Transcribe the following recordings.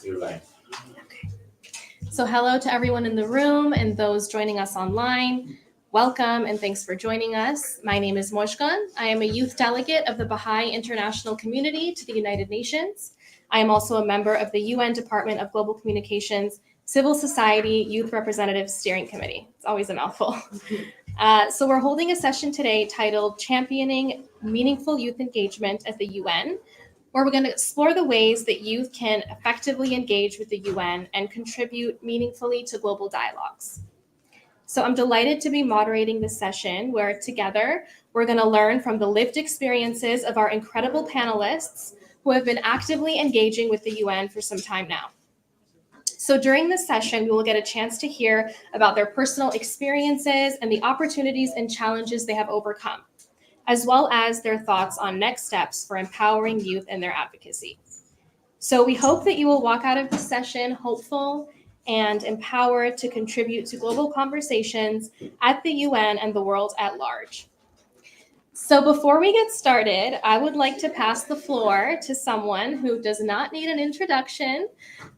You're right. Okay. So hello to everyone in the room and those joining us online. Welcome and thanks for joining us. My name is Moshkan. I am a youth delegate of the Baha'i International Community to the United Nations. I am also a member of the UN Department of Global Communications Civil Society Youth Representative Steering Committee. It's always a mouthful. So we're holding a session today titled Championing Meaningful Youth Engagement at the UN, where we're going to explore the ways that youth can effectively engage with the UN and contribute meaningfully to global dialogues. So I'm delighted to be moderating this session where together we're going to learn from the lived experiences of our incredible panelists who have been actively engaging with the UN for some time now. So during this session, we will get a chance to hear about their personal experiences and the opportunities and challenges they have overcome, as well as their thoughts on next steps for empowering youth and their advocacy. So we hope that you will walk out of this session hopeful and empowered to contribute to global conversations at the UN and the world at large. So before we get started, I would like to pass the floor to someone who does not need an introduction.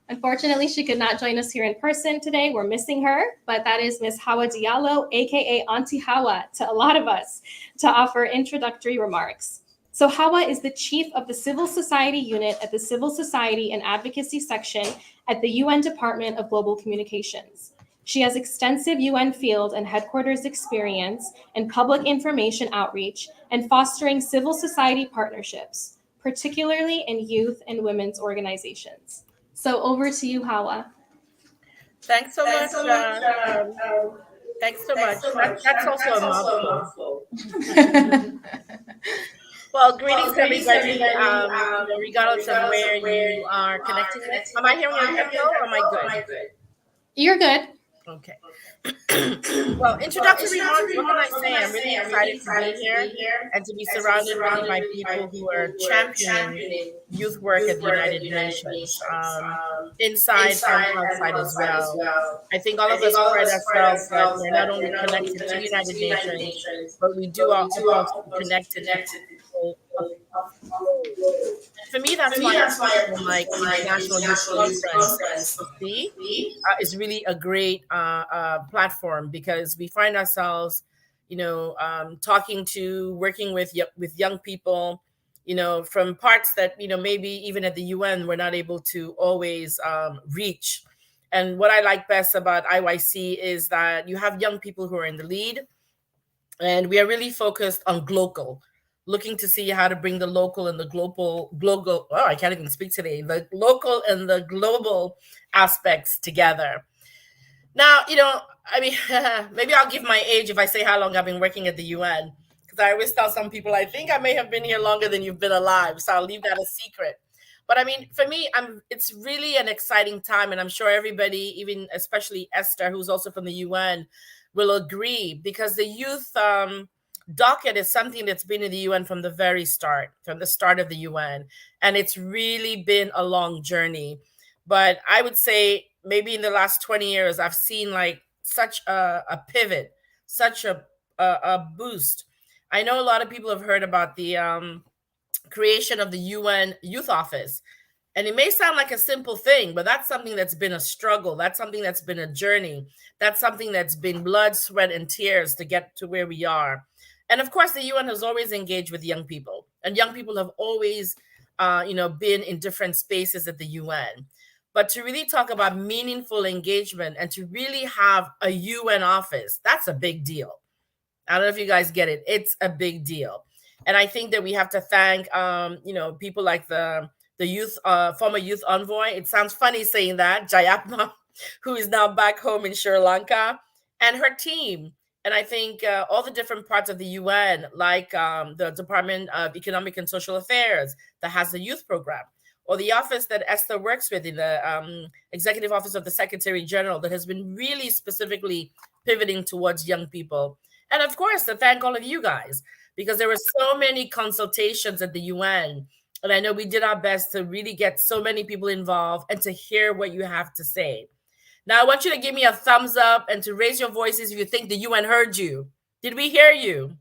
Unfortunately, she could not join us here in person today. We're missing her, but that is Ms. Hawa Diallo, aka Auntie Hawa, to a lot of us, to offer introductory remarks. So Hawa is the chief of the Civil Society Unit at the Civil Society and Advocacy Section at the UN Department of Global Communications. She has extensive UN field and headquarters experience in public information outreach and fostering civil society partnerships, particularly in youth and women's organizations. So over to you, Hawa. Thanks so much. Thanks so much. That's also a mouthful. Well, greetings everybody. Regardless of where you are connecting. Am I hearing an echo or am I good? You're good. Okay. Well, introductory remarks, what can I say? I'm really excited to be here and to be surrounded really by people who are championing youth work at the United Nations, inside and outside as well. I think all of us pride ourselves that we're not only connected to the United Nations, but we do also connected to people. For me, that's why like International Youth Conference is really a great platform, because we find ourselves, talking to, working with young people, from parts that, maybe even at the UN we're not able to always reach. And what I like best about IYC is that you have young people who are in the lead, and we are really focused on global, looking to see how to bring the local and the global, I can't even speak today, the local and the global aspects together. Now, maybe I'll give my age if I say how long I've been working at the UN, because I always tell some people, I think I may have been here longer than you've been alive, so I'll leave that a secret. But for me, it's really an exciting time, and I'm sure everybody, even especially Esther, who's also from the UN, will agree, because the youth docket is something that's been in the UN from the very start, from the start of the UN. And it's really been a long journey. But I would say maybe in the last 20 years, I've seen like such a pivot, such a boost. I know a lot of people have heard about the creation of the UN Youth Office. And it may sound like a simple thing, but that's something that's been a struggle. That's something that's been a journey. That's something that's been blood, sweat, and tears to get to where we are. And of course, the UN has always engaged with young people, and young people have always, been in different spaces at the UN. But to really talk about meaningful engagement and to really have a UN office, that's a big deal. I don't know if you guys get it. It's a big deal. And I think that we have to thank, people like the youth, former youth envoy. It sounds funny saying that, Jayapma, who is now back home in Sri Lanka, and her team. And I think all the different parts of the UN, like the Department of Economic and Social Affairs that has the youth program, or the office that Esther works with in the Executive Office of the Secretary General, that has been really specifically pivoting towards young people. And of course, to thank all of you guys, because there were so many consultations at the UN. And I know we did our best to really get so many people involved and to hear what you have to say. Now, I want you to give me a thumbs up and to raise your voices if you think the UN heard you. Did we hear you?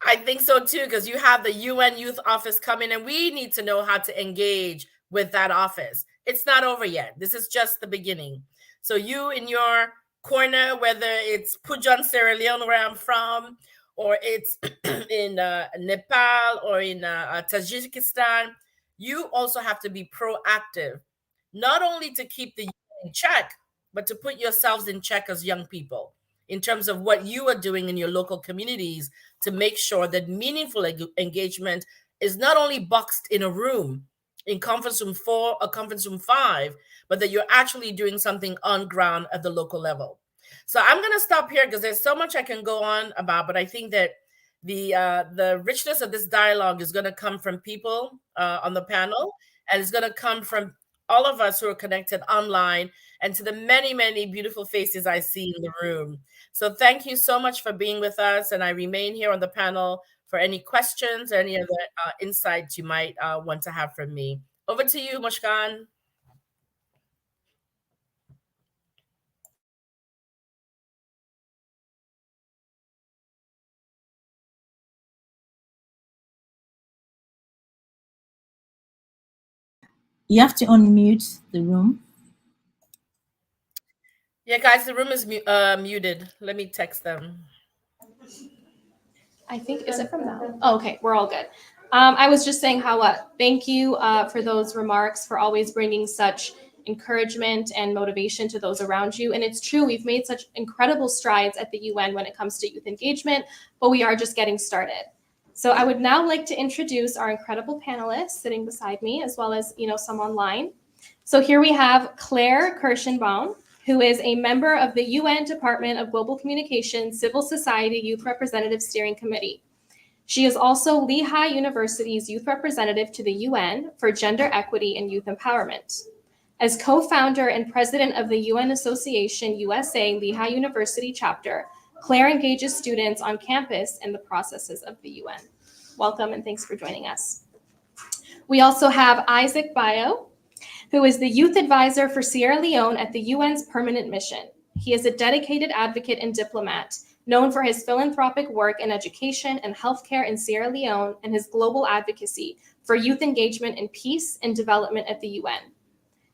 I think so too, because you have the UN Youth Office coming, and we need to know how to engage with that office. It's not over yet. This is just the beginning. So you in your corner, whether it's Pujan, Sierra Leone, where I'm from, or it's in Nepal or in Tajikistan, you also have to be proactive, not only to keep the youth in check, but to put yourselves in check as young people in terms of what you are doing in your local communities to make sure that meaningful engagement is not only boxed in a room, in conference room 4 or conference room 5, but that you're actually doing something on ground at the local level. So I'm going to stop here because there's so much I can go on about, but I think that the richness of this dialogue is going to come from people on the panel, and it's going to come from all of us who are connected online, and to the many, many beautiful faces I see in the room. So thank you so much for being with us, and I remain here on the panel for any questions or any other insights you might want to have from me. Over to you, Mushkan. You have to unmute the room. Yeah, guys, the room is muted. Let me text them. I think, is it from now? Oh, okay, we're all good. I was just saying, Hawa, thank you for those remarks, for always bringing such encouragement and motivation to those around you. And it's true, we've made such incredible strides at the UN when it comes to youth engagement, but we are just getting started. So I would now like to introduce our incredible panelists sitting beside me, as well as, some online. So here we have Claire Kirschenbaum, who is a member of the UN Department of Global Communication Civil Society Youth Representative Steering Committee. She is also Lehigh University's Youth Representative to the UN for Gender Equity and Youth Empowerment. As co-founder and president of the UN Association USA Lehigh University chapter, Claire engages students on campus in the processes of the UN. Welcome and thanks for joining us. We also have Isaac Bayo, who is the youth advisor for Sierra Leone at the UN's permanent mission. He is a dedicated advocate and diplomat, known for his philanthropic work in education and healthcare in Sierra Leone and his global advocacy for youth engagement in peace and development at the UN.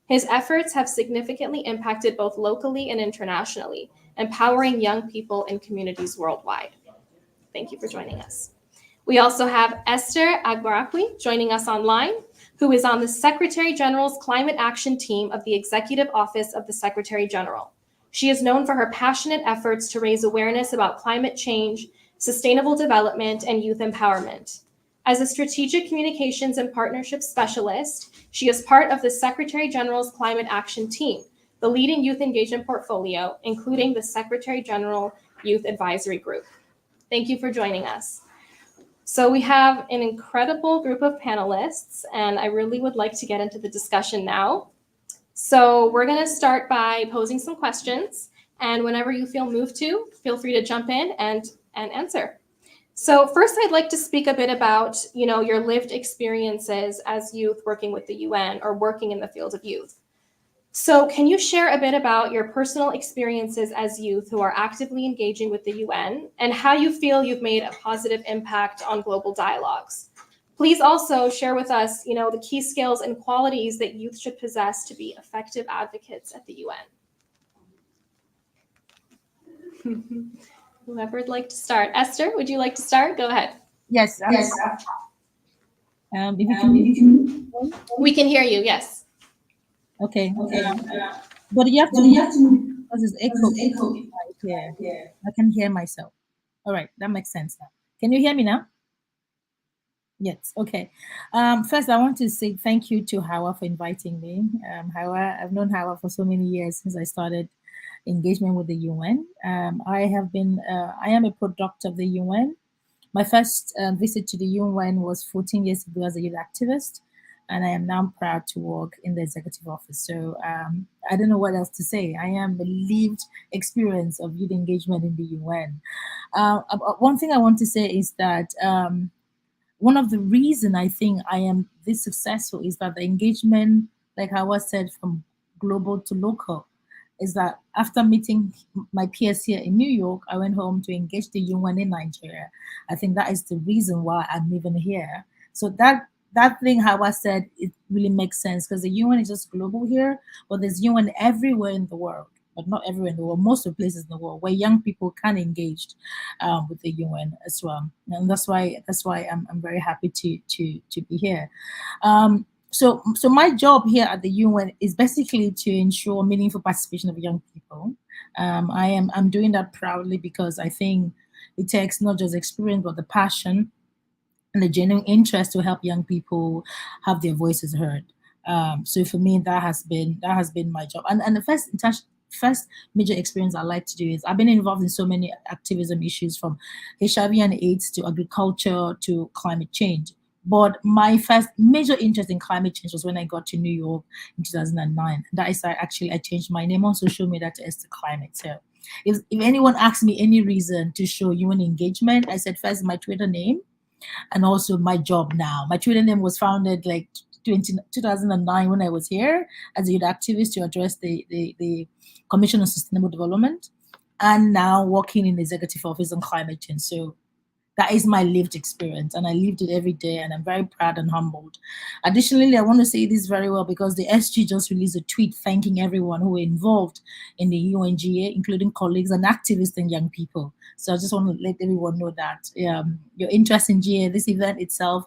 His efforts have significantly impacted both locally and internationally, empowering young people in communities worldwide. Thank you for joining us. We also have Esther Agbarakwi joining us online, who is on the Secretary General's Climate Action Team of the Executive Office of the Secretary General. She is known for her passionate efforts to raise awareness about climate change, sustainable development, and youth empowerment. As a strategic communications and partnership specialist, she is part of the Secretary General's Climate Action Team, the leading youth engagement portfolio, including the Secretary General Youth Advisory Group. Thank you for joining us. So we have an incredible group of panelists, and I really would like to get into the discussion now. So we're going to start by posing some questions, and whenever you feel moved to, feel free to jump in and answer. So first, I'd like to speak a bit about, your lived experiences as youth working with the UN or working in the field of youth. So can you share a bit about your personal experiences as youth who are actively engaging with the UN and how you feel you've made a positive impact on global dialogues? Please also share with us, the key skills and qualities that youth should possess to be effective advocates at the UN. Whoever would like to start. Esther, would you like to start? Go ahead. Yes. If you can, we can hear you. Yes. Okay. But you have to because it's echo. Yeah. I can hear myself. All right, that makes sense now. Can you hear me now? Yes. Okay. First, I want to say thank you to Hawa for inviting me. Hawa, I've known Hawa for so many years since I started engagement with the UN. I am a product of the UN. My first visit to the UN was 14 years ago as a youth activist, and I am now proud to work in the executive office. So I don't know what else to say. I am a lived experience of youth engagement in the UN. One thing I want to say is that one of the reasons I think I am this successful is that the engagement, like Hawa said, from global to local, is that after meeting my peers here in New York, I went home to engage the UN in Nigeria. I think that is the reason why I'm even here. So that thing, how I said, it really makes sense because the UN is just global here, but there's UN everywhere in the world, but not everywhere in the world. Most of the places in the world where young people can engage with the UN as well, and that's why I'm very happy to be here. So my job here at the UN is basically to ensure meaningful participation of young people. I'm doing that proudly because I think it takes not just experience but the passion and the genuine interest to help young people have their voices heard. So for me, that has been my job. And the first major experience I like to do is I've been involved in so many activism issues from HIV and AIDS to agriculture to climate change. But my first major interest in climate change was when I got to New York in 2009. That is, I changed my name on social media to Esther Climate. So if anyone asks me any reason to show UN engagement, I said first my Twitter name and also my job now. My Twitter name was founded like 2009 when I was here as a youth activist to address the Commission on Sustainable Development, and now working in the executive office on climate change. So that is my lived experience, and I lived it every day, and I'm very proud and humbled. Additionally, I want to say this very well because the SG just released a tweet thanking everyone who were involved in the UNGA, including colleagues and activists and young people. So I just want to let everyone know that your interest in GA, this event itself,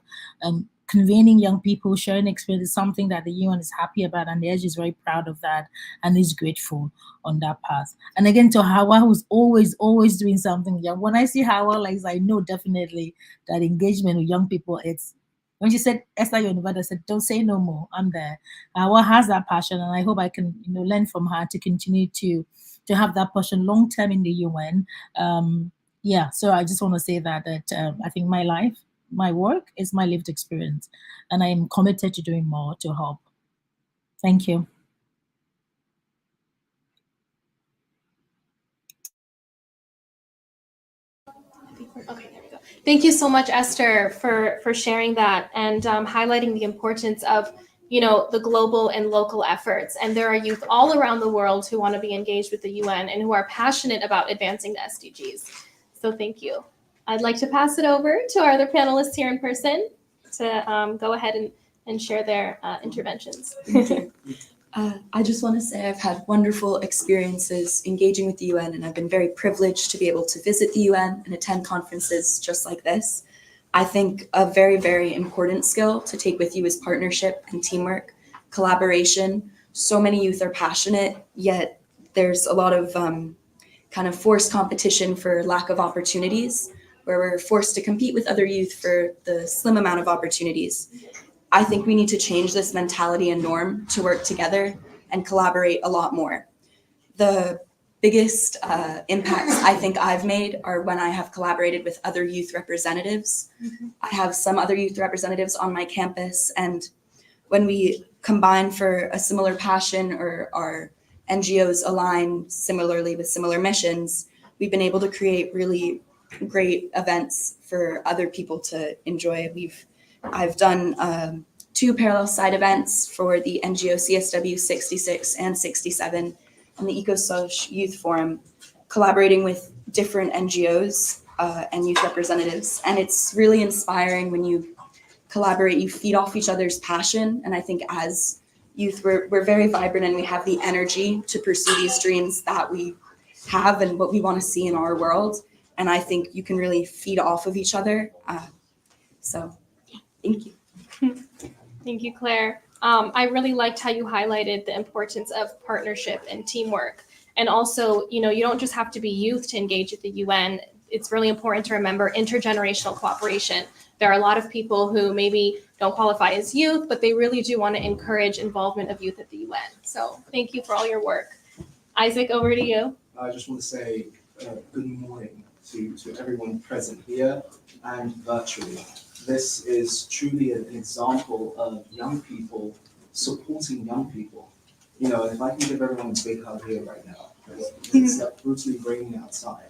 convening young people, sharing experience is something that the UN is happy about, and the SG is very proud of that and is grateful on that path. And again, to Hawa, who's always doing something young. When I see Hawa, like I know definitely that engagement with young people, it's when she said Esther Yonuba, I said, don't say no more. I'm there. Hawa has that passion, and I hope I can learn from her to continue to have that passion long term in the UN. Yeah, so I just want to say that I think my work is my lived experience, and I am committed to doing more to help. Thank you. Okay, there we go. Thank you so much, Esther, for sharing that and highlighting the importance of the global and local efforts. And there are youth all around the world who want to be engaged with the UN and who are passionate about advancing the SDGs. So thank you. I'd like to pass it over to our other panelists here in person to go ahead and share their interventions. I just want to say I've had wonderful experiences engaging with the UN, and I've been very privileged to be able to visit the UN and attend conferences just like this. I think a very, very important skill to take with you is partnership and teamwork, collaboration. So many youth are passionate, yet there's a lot of kind of forced competition for lack of opportunities, where we're forced to compete with other youth for the slim amount of opportunities. I think we need to change this mentality and norm to work together and collaborate a lot more. The biggest impacts I think I've made are when I have collaborated with other youth representatives. Mm-hmm. I have some other youth representatives on my campus, and when we combine for a similar passion or our NGOs align similarly with similar missions, we've been able to create really great events for other people to enjoy. I've done 2 parallel side events for the NGO CSW 66 and 67 and the EcoSoc Youth Forum, collaborating with different NGOs and youth representatives. And it's really inspiring when you collaborate, you feed off each other's passion. And I think as youth, we're very vibrant and we have the energy to pursue these dreams that we have and what we want to see in our world. And I think you can really feed off of each other. So thank you. Thank you, Claire. I really liked how you highlighted the importance of partnership and teamwork. And also, you don't just have to be youth to engage at the UN. It's really important to remember intergenerational cooperation. There are a lot of people who maybe don't qualify as youth, but they really do want to encourage involvement of youth at the UN. So thank you for all your work. Isaac, over to you. I just want to say good morning to everyone present here and virtually. This is truly an example of young people supporting young people. If I can give everyone a big hug here right now, it's brutally raining outside.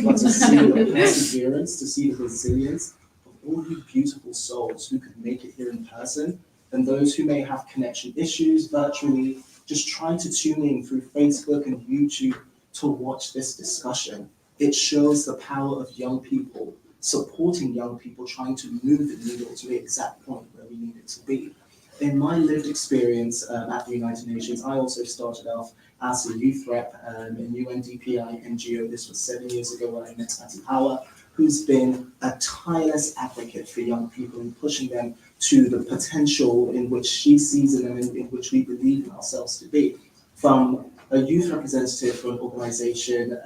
But to see the perseverance, to see the resilience of all you beautiful souls who could make it here in person, and those who may have connection issues virtually, just try to tune in through Facebook and YouTube to watch this discussion. It shows the power of young people supporting young people, trying to move the needle to the exact point where we need it to be. In my lived experience at the United Nations, I also started off as a youth rep in UNDPI NGO. This was 7 years ago when I met Patty Power, who's been a tireless advocate for young people and pushing them to the potential in which she sees in them and in which we believe in ourselves to be. From a youth representative for an organization,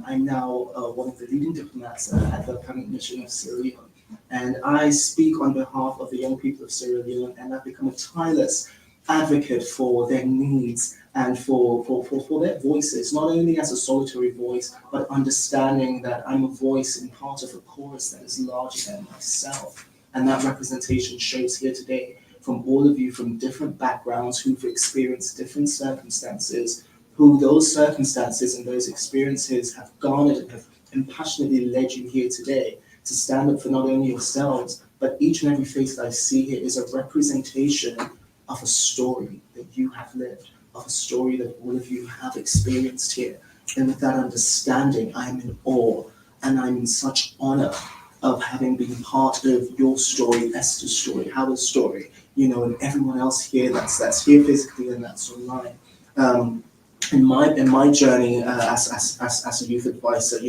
I'm now one of the leading diplomats at the permanent mission of Sierra Leone. And I speak on behalf of the young people of Sierra Leone, and I've become a tireless advocate for their needs and for their voices, not only as a solitary voice, but understanding that I'm a voice and part of a chorus that is larger than myself. And that representation shows here today from all of you from different backgrounds who've experienced different circumstances, who those circumstances and those experiences have garnered and have impassionately led you here today to stand up for not only yourselves, but each and every face that I see here is a representation of a story that you have lived, of a story that all of you have experienced here. And with that understanding, I'm in awe and I'm in such honor of having been part of your story, Esther's story, Howard's story, and everyone else here that's here physically and that's online. In my journey as a youth advisor,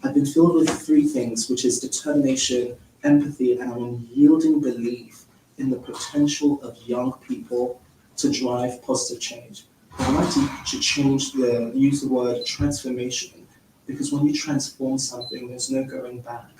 I've been filled with three things, which is determination, empathy, and an unyielding belief in the potential of young people to drive positive change. I like to use the word transformation, because when you transform something, there's no going back,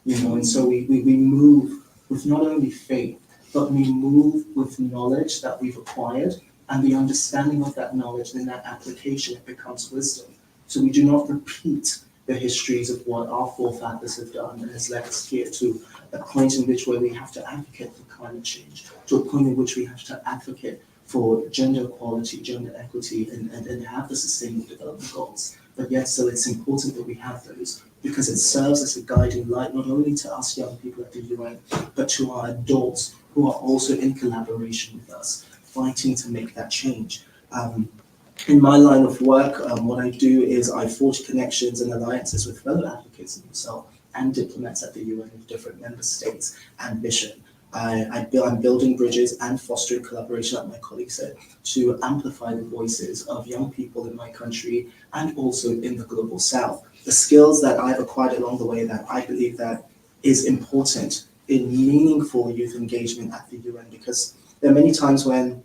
and so we move with not only faith, but we move with knowledge that we've acquired, and the understanding of that knowledge and that application, it becomes wisdom. So we do not repeat the histories of what our forefathers have done and has led us here to a point in which where we have to advocate for climate change, to a point in which we have to advocate for gender equality, gender equity, and have the sustainable development goals. But yet, so it's important that we have those, because it serves as a guiding light, not only to us young people at the UN, but to our adults who are also in collaboration with us, fighting to make that change. In my line of work, what I do is I forge connections and alliances with fellow advocates and myself and diplomats at the UN of different member states and mission. I'm building bridges and fostering collaboration, like my colleague said, to amplify the voices of young people in my country and also in the global south. The skills that I've acquired along the way that I believe that is important in meaningful youth engagement at the UN, because there are many times when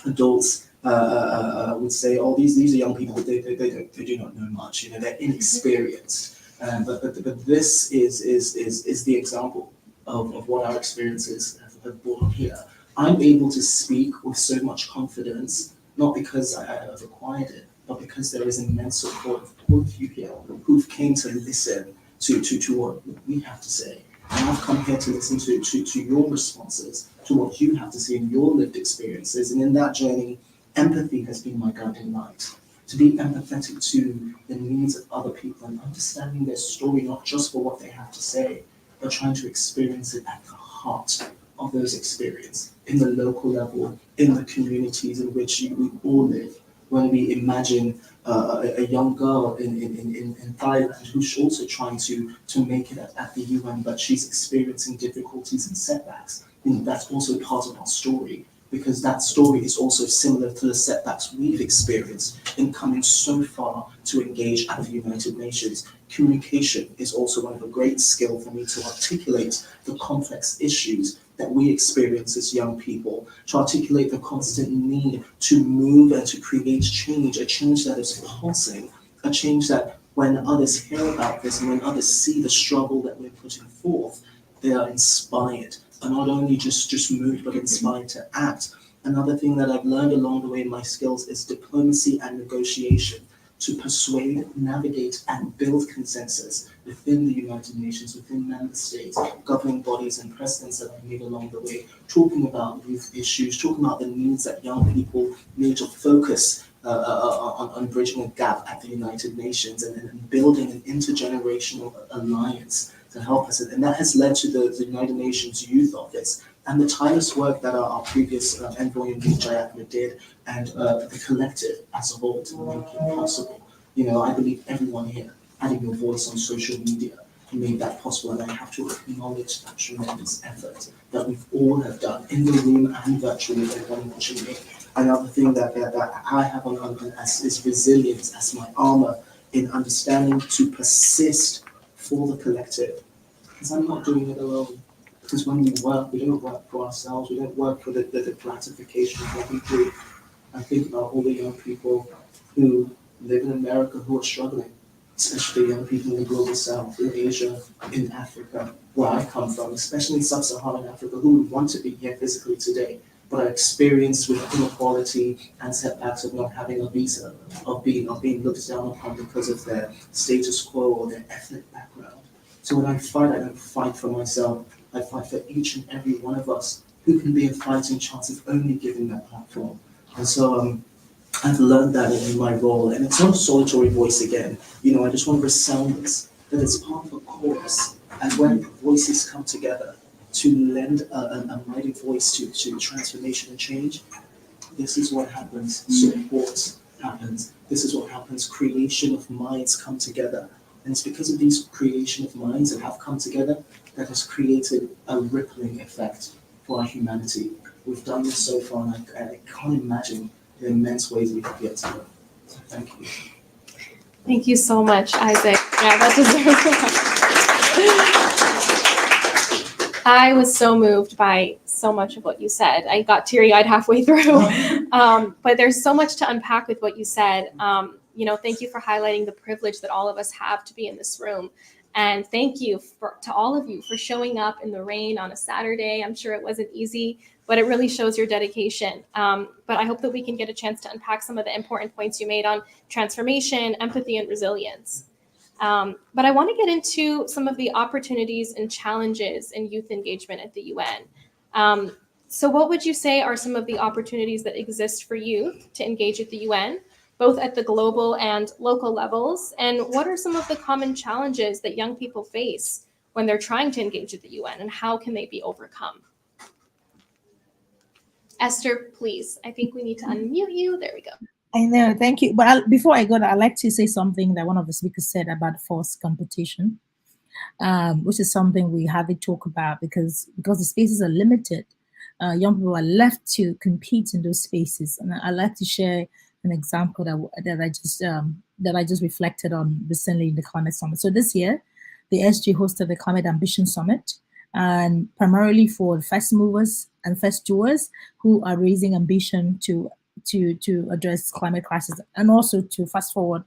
adults would say, "Oh, these are young people. They do not know much. They're inexperienced." But this is the example of what our experiences have brought on here. I'm able to speak with so much confidence, not because I have acquired it, but because there is immense support of all of you here who've came to listen to what we have to say. And I've come here to listen to your responses, to what you have to say in your lived experiences. And in that journey, empathy has been my guiding light. To be empathetic to the needs of other people and understanding their story, not just for what they have to say, but trying to experience it at the heart of those experiences, in the local level, in the communities in which we all live. When we imagine a young girl in Thailand who's also trying to make it at the UN, but she's experiencing difficulties and setbacks, that's also part of our story, because that story is also similar to the setbacks we've experienced in coming so far to engage at the United Nations. Communication is also one of a great skill for me to articulate the complex issues that we experience as young people, to articulate the constant need to move and to create change, a change that is pulsing, a change that when others hear about this and when others see the struggle that we're putting forth, they are inspired, and not only just moved, but inspired to act. Another thing that I've learned along the way in my skills is diplomacy and negotiation, to persuade, navigate, and build consensus within the United Nations, within member states, governing bodies and presidents that I meet along the way, talking about youth issues, talking about the needs that young people need to focus on bridging a gap at the United Nations and building an intergenerational alliance to help us. And that has led to the United Nations Youth Office and the tireless work that our previous envoy in Jayatma did, and the collective as a whole to make it possible. I believe everyone here adding your voice on social media made that possible, and I have to acknowledge that tremendous effort that we've all have done in the room and virtually, everyone watching me. Another thing that I have on as is resilience as my armor in understanding to persist for the collective, because I'm not doing it alone. Because when we work, we don't work for ourselves, we don't work for the gratification of what we do. I think about all the young people who live in America who are struggling, especially young people in the global south, in Asia, in Africa, where I come from, especially in sub-Saharan Africa, who would want to be here physically today, but are experienced with inequality and setbacks of not having a visa, of being looked down upon because of their status quo or their ethnic background. So when I fight, I don't fight for myself, I fight for each and every one of us who can be a fighting chance if only given that platform. And so I've learned that in my role, and it's not a solitary voice again. I just want to resound this, that it's part of a chorus. And when voices come together to lend a mighty voice to transformation and change, this is what happens. Support happens. This is what happens. Creation of minds come together. And it's because of these creation of minds that have come together that has created a rippling effect for our humanity. We've done this so far, and I can't imagine the immense ways we could get to go. So thank you. Thank you so much, Isaac. Yeah, that deserves I was so moved by so much of what you said. I got teary-eyed halfway through. But there's so much to unpack with what you said. Thank you for highlighting the privilege that all of us have to be in this room. And thank you to all of you for showing up in the rain on a Saturday. I'm sure it wasn't easy, but it really shows your dedication. But I hope that we can get a chance to unpack some of the important points you made on transformation, empathy, and resilience. But I want to get into some of the opportunities and challenges in youth engagement at the UN. So what would you say are some of the opportunities that exist for youth to engage at the UN, both at the global and local levels? And what are some of the common challenges that young people face when they're trying to engage at the UN, and how can they be overcome? Esther, please. I think we need to unmute you. There we go. I know, thank you. But before I go, I'd like to say something that one of the speakers said about forced competition, which is something we hardly talk about because the spaces are limited. Young people are left to compete in those spaces, and I'd like to share an example that I just reflected on recently in the Climate Summit. So this year, the SG hosted the Climate Ambition Summit, and primarily for first movers and first doers who are raising ambition to address climate crisis and also to fast forward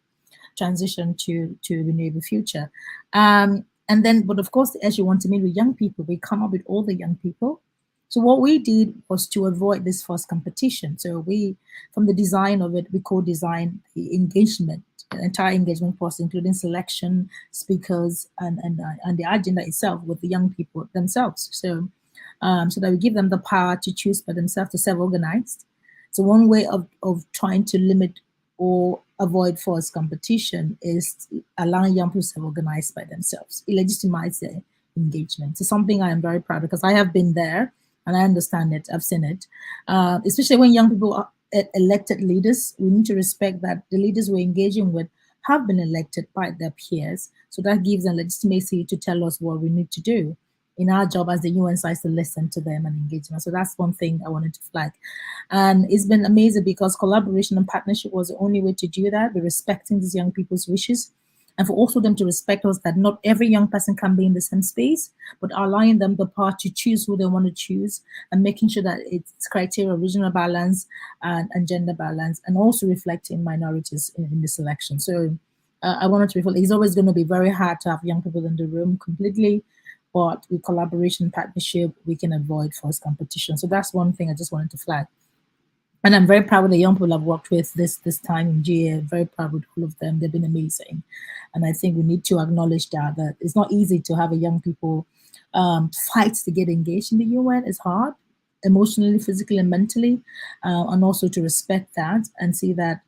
transition to renewable future. But of course, as you want to meet with young people, we come up with all the young people. So what we did was to avoid this forced competition. So from the design of it, we co-designed the engagement, the entire engagement process, including selection, speakers, and the agenda itself with the young people themselves. So that we give them the power to choose for themselves, to self-organize. So one way of trying to limit or avoid forced competition is allowing young people to self-organize by themselves. It legitimizes their engagement. So something I am very proud of because I have been there and I understand it. I've seen it. Especially when young people are elected leaders, we need to respect that the leaders we're engaging with have been elected by their peers. So that gives them legitimacy to tell us what we need to do in our job as the UN size to listen to them and engage them. So that's one thing I wanted to flag. And it's been amazing because collaboration and partnership was the only way to do that. We're respecting these young people's wishes and for also them to respect us that not every young person can be in the same space, but allowing them the power to choose who they want to choose and making sure that it's criteria, regional balance and gender balance, and also reflecting minorities in the selection. So I wanted to reflect, it's always going to be very hard to have young people in the room completely, but with collaboration and partnership, we can avoid forced competition. So that's one thing I just wanted to flag. And I'm very proud of the young people I've worked with this time in GA. Very proud with all of them. They've been amazing. And I think we need to acknowledge that it's not easy to have a young people fight to get engaged in the UN. It's hard, emotionally, physically, and mentally. And also to respect that and see that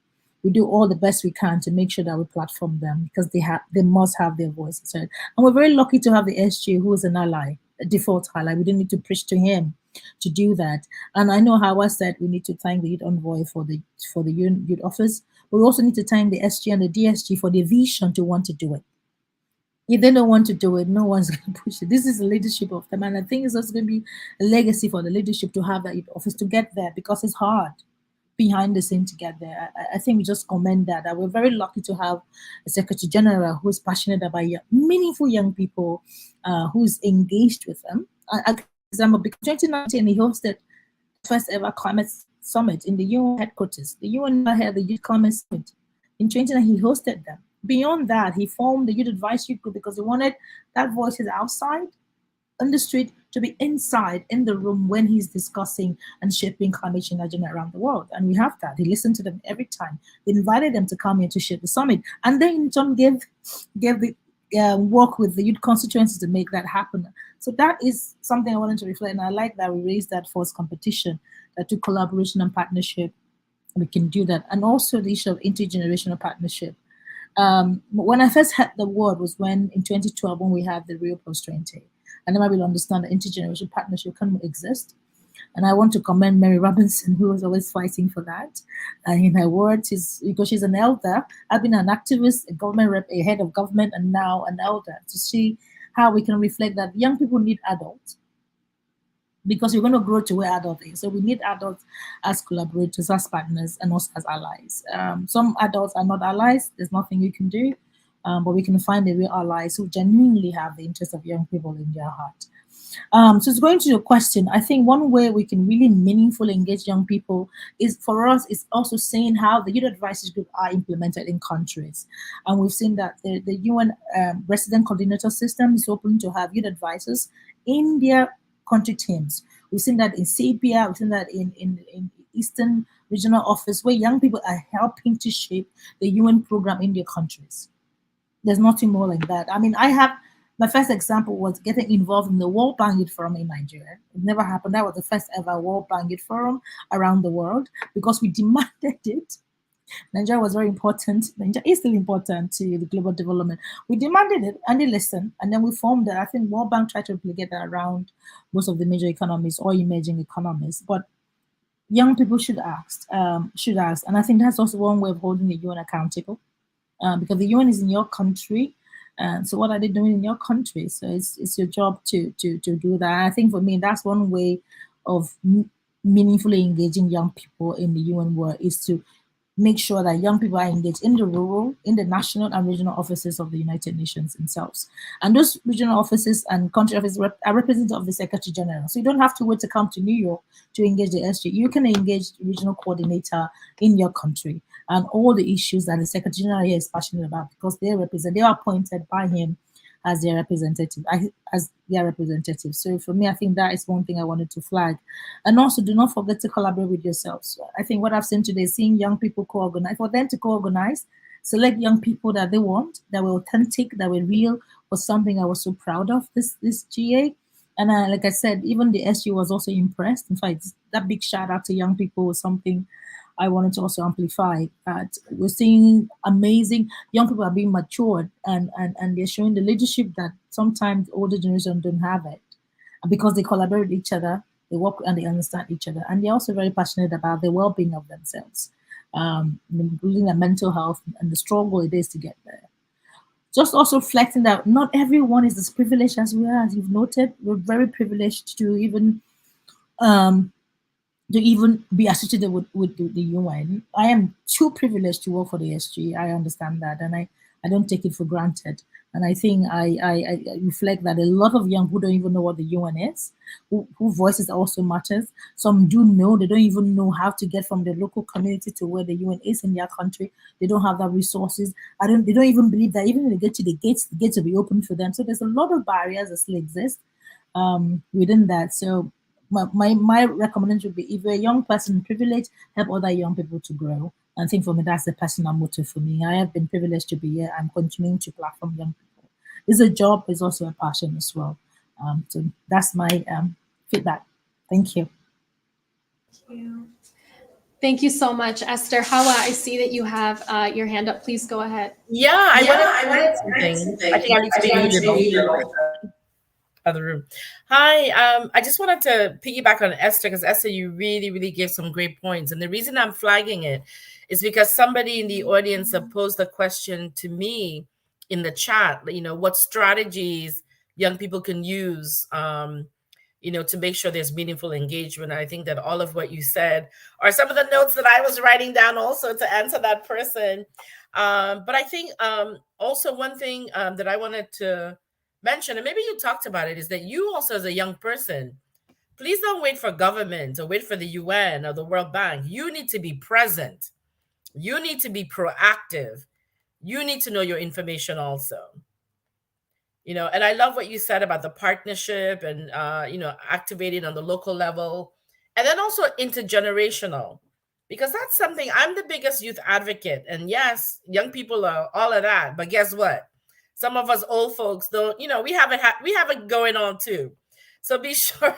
we do all the best we can to make sure that we platform them because they must have their voices heard. And we're very lucky to have the SG, who is an ally, a default ally. We didn't need to preach to him to do that. And I know Hawa said we need to thank the youth envoy for the youth office, but we also need to thank the SG and the DSG for the vision to want to do it. If they don't want to do it, no one's going to push it. This is the leadership of them. And I think it's also going to be a legacy for the leadership to have that youth office to get there, because it's hard behind the scene to get there. I think we just commend that we're very lucky to have a Secretary General who's passionate about meaningful young people, who's engaged with them. Example, because 2019 he hosted the first ever climate summit in the UN headquarters. The UN had the Youth Climate Summit. In 2019 he hosted them. Beyond that, he formed the Youth Advisory Group because he wanted that voices outside on the street to be inside in the room when he's discussing and shaping climate change agenda around the world. And we have that. He listened to them every time. He invited them to come here to shape the summit. And then in turn gave the work with the youth constituencies to make that happen. So that is something I wanted to reflect. And I like that we raised that force competition, that through collaboration and partnership, we can do that. And also the issue of intergenerational partnership. When I first heard the word was when in 2012, when we had the Rio Plus 20. And then I will understand that intergenerational partnership can exist. And I want to commend Mary Robinson, who was always fighting for that. In her words, because she's an elder, I've been an activist, a government rep, a head of government, and now an elder, to see how we can reflect that young people need adults, because we're going to grow to where adults is. So we need adults as collaborators, as partners, and also as allies. Some adults are not allies. There's nothing we can do. But we can find the real allies who genuinely have the interest of young people in their heart. So it's going to your question. I think one way we can really meaningfully engage young people is, for us, is also seeing how the youth advisory group are implemented in countries. And we've seen that the UN resident coordinator system is open to have youth advisors in their country teams. We've seen that in Serbia, we've seen that in Eastern Regional Office, where young people are helping to shape the UN program in their countries. There's nothing more like that. I mean, my first example was getting involved in the World Bank Youth Forum in Nigeria. It never happened. That was the first ever World Bank Youth Forum around the world, because we demanded it. Nigeria was very important. Nigeria is still important to the global development. We demanded it and they listened, and then we formed it. I think World Bank tried to replicate that around most of the major economies or emerging economies. But young people should ask. And I think that's also one way of holding the UN accountable. Because the UN is in your country, so what are they doing in your country? So it's your job to do that. I think for me, that's one way of meaningfully engaging young people in the UN world, is to make sure that young people are engaged in the rural, in the national and regional offices of the United Nations themselves. And those regional offices and country offices are representative of the Secretary General. So you don't have to wait to come to New York to engage the SG. You can engage the regional coordinator in your country and all the issues that the Secretary General here is passionate about, because they are appointed by him as their representative. So for me, I think that is one thing I wanted to flag. And also, do not forget to collaborate with yourselves. I think what I've seen today, seeing young people co-organize, for them to co-organize, select young people that they want, that were authentic, that were real, was something I was so proud of this GA. And like I said, even the SG was also impressed. In fact, that big shout out to young people was something I wanted to also amplify. That we're seeing amazing young people are being matured, and they're showing the leadership that sometimes older generations don't have it. And because they collaborate with each other, they work and they understand each other, and they're also very passionate about the well-being of themselves, including their mental health and the struggle it is to get there. Just also reflecting that not everyone is as privileged as we are. As you've noted, we're very privileged to even be associated with the UN. I am too privileged to work for the SG. I understand that, and I don't take it for granted. And I think I reflect that a lot of young people don't even know what the UN is, who voices also matters. Some do know, they don't even know how to get from the local community to where the UN is in their country. They don't have that resources. They don't even believe that even when they get to the gates will be open for them. So there's a lot of barriers that still exist within that. So my recommendation would be, if you're a young person privileged, help other young people to grow. And I think for me, that's the personal motto for me. I have been privileged to be here. I'm continuing to platform young people. It's a job, it's also a passion as well. So that's my feedback. Thank you. Thank you so much, Esther. Hawa, I see that you have your hand up. Please go ahead. I wanted something. I think I need to be muted. other room. Hi, I just wanted to piggyback on Esther because Esther, you really, really gave some great points. And the reason I'm flagging it is because somebody in the audience have posed a question to me in the chat. You know, what strategies young people can use, you know, to make sure there's meaningful engagement. I think that all of what you said are some of the notes that I was writing down also to answer that person. But I think also one thing that I wanted to mention, and maybe you talked about it, is that you also as a young person, please don't wait for government or wait for the UN or the World Bank. You need to be present. You need to be proactive. You need to know your information also. You know, and I love what you said about the partnership and you know, activating on the local level, and then also intergenerational, because that's something. I'm the biggest youth advocate, and yes, young people are all of that, but guess what? Some of us old folks don't, you know, we have it going on too. So be sure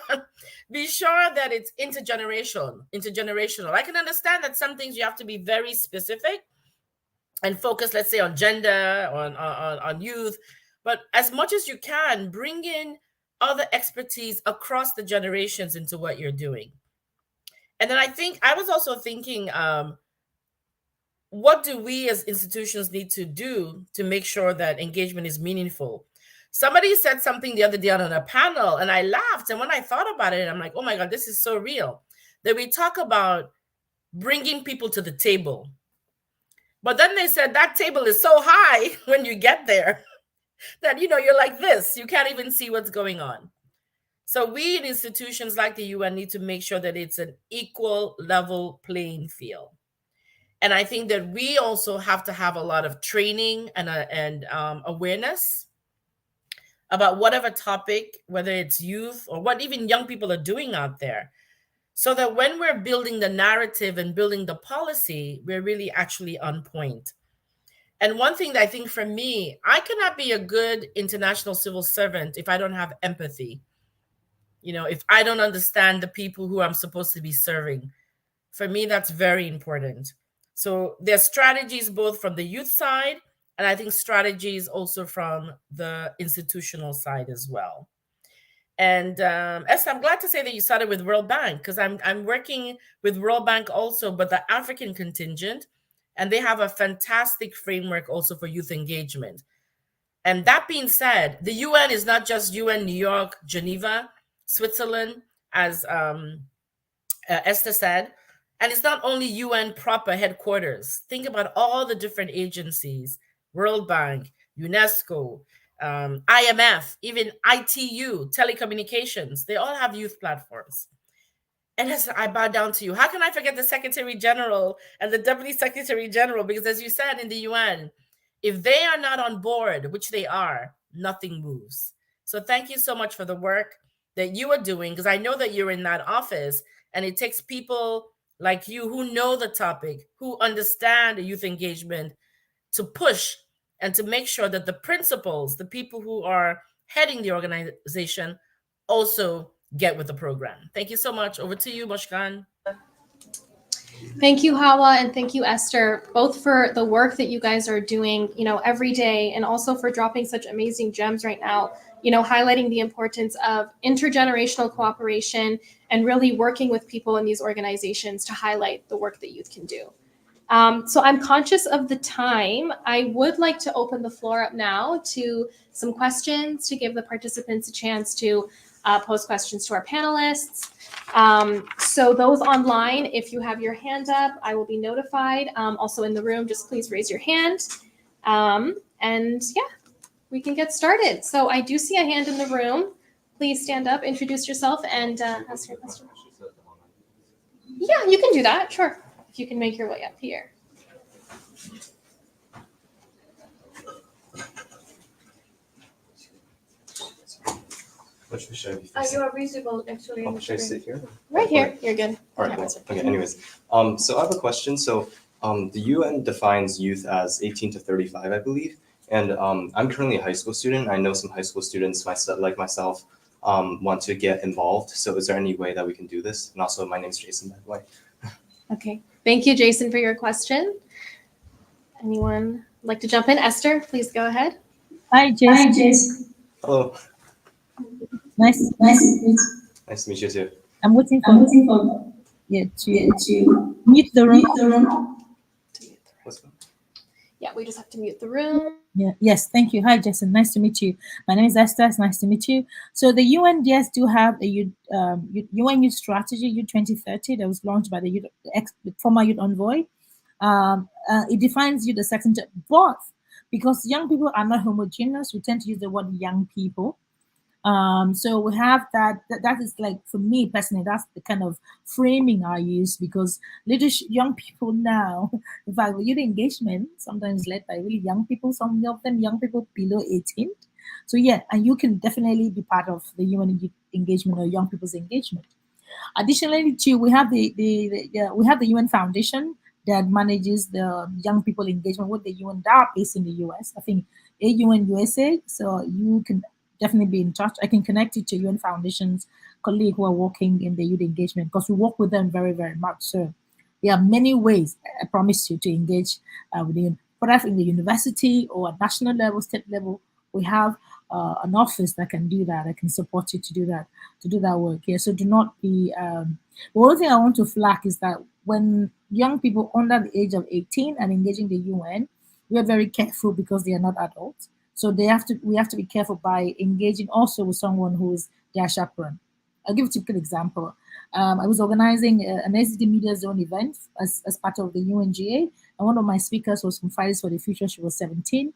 be sure that it's intergenerational. I can understand that some things you have to be very specific and focus, let's say, on gender, on youth, but as much as you can, bring in other expertise across the generations into what you're doing. And then I think I was also thinking, what do we as institutions need to do to make sure that engagement is meaningful? Somebody said something the other day on a panel, and I laughed. And when I thought about it, I'm like, oh my God, this is so real. That we talk about bringing people to the table. But then they said that table is so high when you get there that, you know, you're like this. You can't even see what's going on. So we in institutions like the UN need to make sure that it's an equal level playing field. And I think that we also have to have a lot of training and awareness about whatever topic, whether it's youth or what even young people are doing out there, so that when we're building the narrative and building the policy, we're really actually on point. And one thing that I think for me, I cannot be a good international civil servant if I don't have empathy. You know, if I don't understand the people who I'm supposed to be serving. For me, that's very important. So there's strategies both from the youth side, and I think strategies also from the institutional side as well. And Esther, I'm glad to say that you started with World Bank, because I'm working with World Bank also, but the African contingent, and they have a fantastic framework also for youth engagement. And that being said, the UN is not just UN, New York, Geneva, Switzerland, as Esther said, and it's not only UN proper headquarters. Think about all the different agencies, World Bank, UNESCO, IMF, even ITU, telecommunications, they all have youth platforms. And as I bow down to you, how can I forget the Secretary General and the Deputy Secretary General? Because as you said in the UN, if they are not on board, which they are, nothing moves. So thank you so much for the work that you are doing, because I know that you're in that office, and it takes people like you who know the topic, who understand youth engagement, to push and to make sure that the principals, the people who are heading the organization, also get with the program. Thank you so much. Over to you, Mushkan. Thank you, Hawa, and thank you, Esther, both for the work that you guys are doing, you know, every day, and also for dropping such amazing gems right now, you know, highlighting the importance of intergenerational cooperation and really working with people in these organizations to highlight the work that youth can do. So I'm conscious of the time. I would like to open the floor up now to some questions to give the participants a chance to pose questions to our panelists. So those online, if you have your hand up, I will be notified. Also in the room, just please raise your hand. And yeah, we can get started. So I do see a hand in the room. Please stand up, introduce yourself, and ask your question. Yeah, you can do that, sure. If you can make your way up here. Which should I be You facing? are visible actually. Oh, should I sit here? Right here, you're good. All right, cool. Okay, anyways. So I have a question. So the UN defines youth as 18 to 35, I believe. And I'm currently a high school student. I know some high school students like myself want to get involved. So is there any way that we can do this? And also, my name's Jason, by the way. Okay, thank you, Jason, for your question. Anyone like to jump in? Esther, please go ahead. Hi, Jason. Hello. Nice to meet you. Nice to meet you too. I'm waiting for yeah to mute the room. What's going Yeah, we just have to mute the room. Yeah. Yes. Thank you. Hi, Jason. Nice to meet you. My name is Esther. It's nice to meet you. So the UN, yes, do have a UN Youth Strategy U 2030 that was launched by the the former Youth Envoy. It defines youth as second, but because young people are not homogeneous, we tend to use the word young people. So we have that is like, for me personally, that's the kind of framing I use, because young people now, in fact, youth engagement sometimes led by really young people, some of them young people below 18. So yeah, and you can definitely be part of the UN youth engagement or young people's engagement. Additionally, too, we have we have the UN Foundation that manages the young people engagement with the UN that are based in the US. I think AUN USA. So you can definitely be in touch. I can connect you to UN Foundation's colleague who are working in the youth engagement, because we work with them very, very much. So there are many ways, I promise you, to engage with the, whether in the university or at national level, state level. We have an office that can do that. I can support you to do that work. Yeah. So do not be. The only thing I want to flag is that when young people under the age of 18 and engaging the UN, we are very careful because they are not adults. So we have to be careful by engaging also with someone who is their chaperone. I'll give a typical example. I was organizing an SDG Media Zone event as part of the UNGA, and one of my speakers was from Fridays for the Future. She was 17.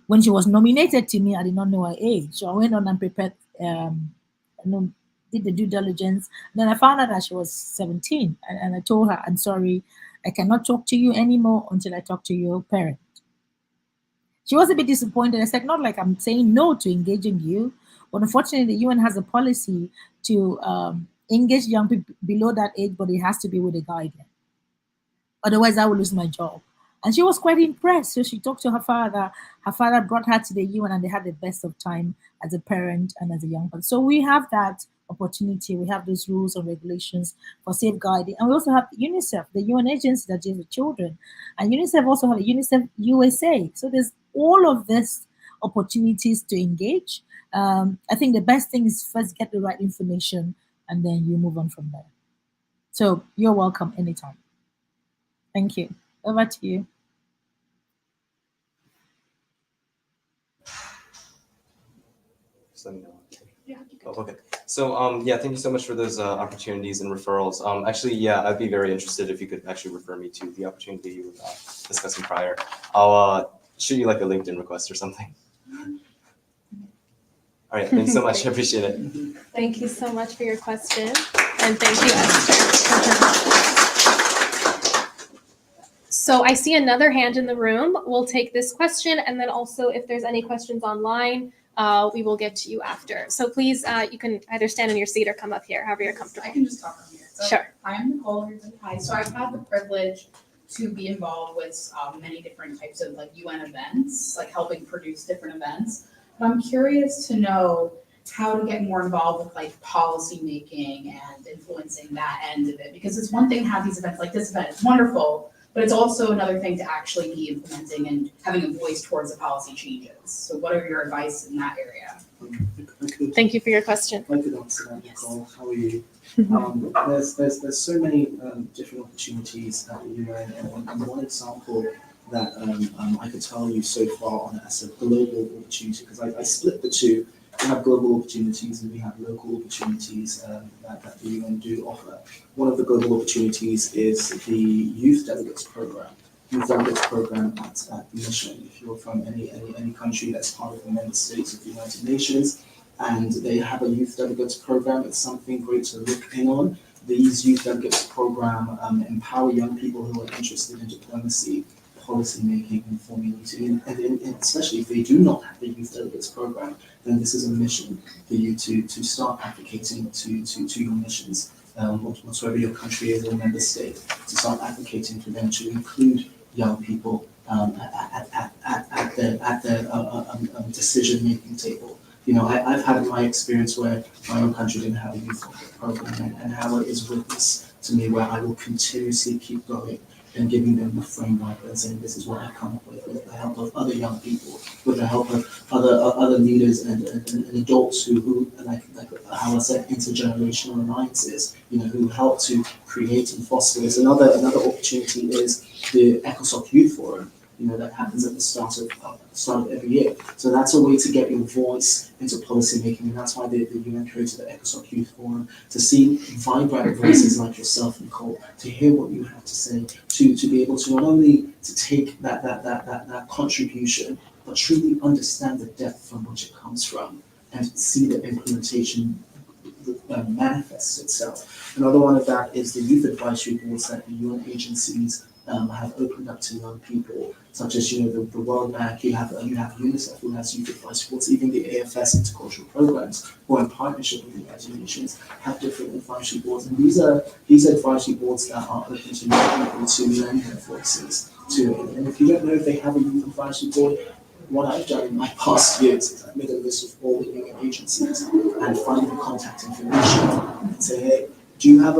When she was nominated to me, I did not know her age. So I went on and prepared, did the due diligence. Then I found out that she was 17. And I told her, I'm sorry, I cannot talk to you anymore until I talk to your parent. She was a bit disappointed. I said, not like I'm saying no to engaging you, but unfortunately, the UN has a policy to engage young people below that age, but it has to be with a guardian. Otherwise, I will lose my job. And she was quite impressed. So she talked to her father. Her father brought her to the UN, and they had the best of time as a parent and as a young person. So we have that opportunity. We have those rules and regulations for safeguarding. And we also have UNICEF, the UN agency that deals with children. And UNICEF also have a UNICEF USA. So there's all of this opportunities to engage. I think the best thing is first get the right information, and then you move on from there. So you're welcome anytime. Thank you. Over to you. Just let me know. Oh, okay. So yeah, thank you so much for those opportunities and referrals. Actually, yeah, I'd be very interested if you could actually refer me to the opportunity you were discussing prior. I'll shoot you like a LinkedIn request or something. All right, thanks so much. I appreciate it. Thank you so much for your question. And thank you, Esther. So I see another hand in the room. We'll take this question, and then also if there's any questions online, we will get to you after. So please, you can either stand in your seat or come up here, however you're comfortable. I can just talk from here. So Sure. I'm Nicole. Hi. So I've had the privilege to be involved with many different types of like UN events, like helping produce different events. But I'm curious to know how to get more involved with like policy making and influencing that end of it. Because it's one thing to have these events like this event, it's wonderful, but it's also another thing to actually be implementing and having a voice towards the policy changes. So what are your advice in that area? Thank you for your question. I could answer that, Yes. Nicole. How are you? There's so many different opportunities at the UN, and one example that I could tell you so far on as a global opportunity, because I split the two. We have global opportunities and we have local opportunities that the UN do offer. One of the global opportunities is the Youth Delegates Program. Youth Delegates Program at the Mission. If you're from any country that's part of the member states of the United Nations, and they have a Youth Delegates Program, it's something great to look in on. These Youth Delegates Program empower young people who are interested in diplomacy, policy making, and formulating, and especially if they do not have a Youth Delegates Program, then this is a mission for you to start advocating to your missions, whatsoever your country is or member state, to start advocating for them to include young people at the decision-making table. You know, I've had my experience where my own country didn't have a youth program, and how it is witness to me where I will continuously keep going and giving them the framework and saying this is what I've come up with the help of other young people, with the help of other leaders and adults who like how I said, intergenerational alliances, who help to create and foster this. Another opportunity is the ECOSOC Youth Forum, that happens at the start of every year. So that's a way to get your voice into policy making, and that's why the UN created the ECOSOC Youth Forum, to see vibrant voices like yourself, Nicole, to hear what you have to say, to be able to not only to take that contribution, but truly understand the depth from which it comes from, and see the implementation manifests itself. Another one of that is the youth advisory boards that the UN agencies have opened up to young people, such as the World Bank. You have UNICEF, who has youth advisory boards. Even the AFS intercultural programs, who are in partnership with the United Nations, have different advisory boards. And these advisory boards that are open to young people to lend their voices to it. And if you don't know if they have a youth advisory board, what I've done in my past years is I've made a list of all the UN agencies and find the contact information and say, hey, do you have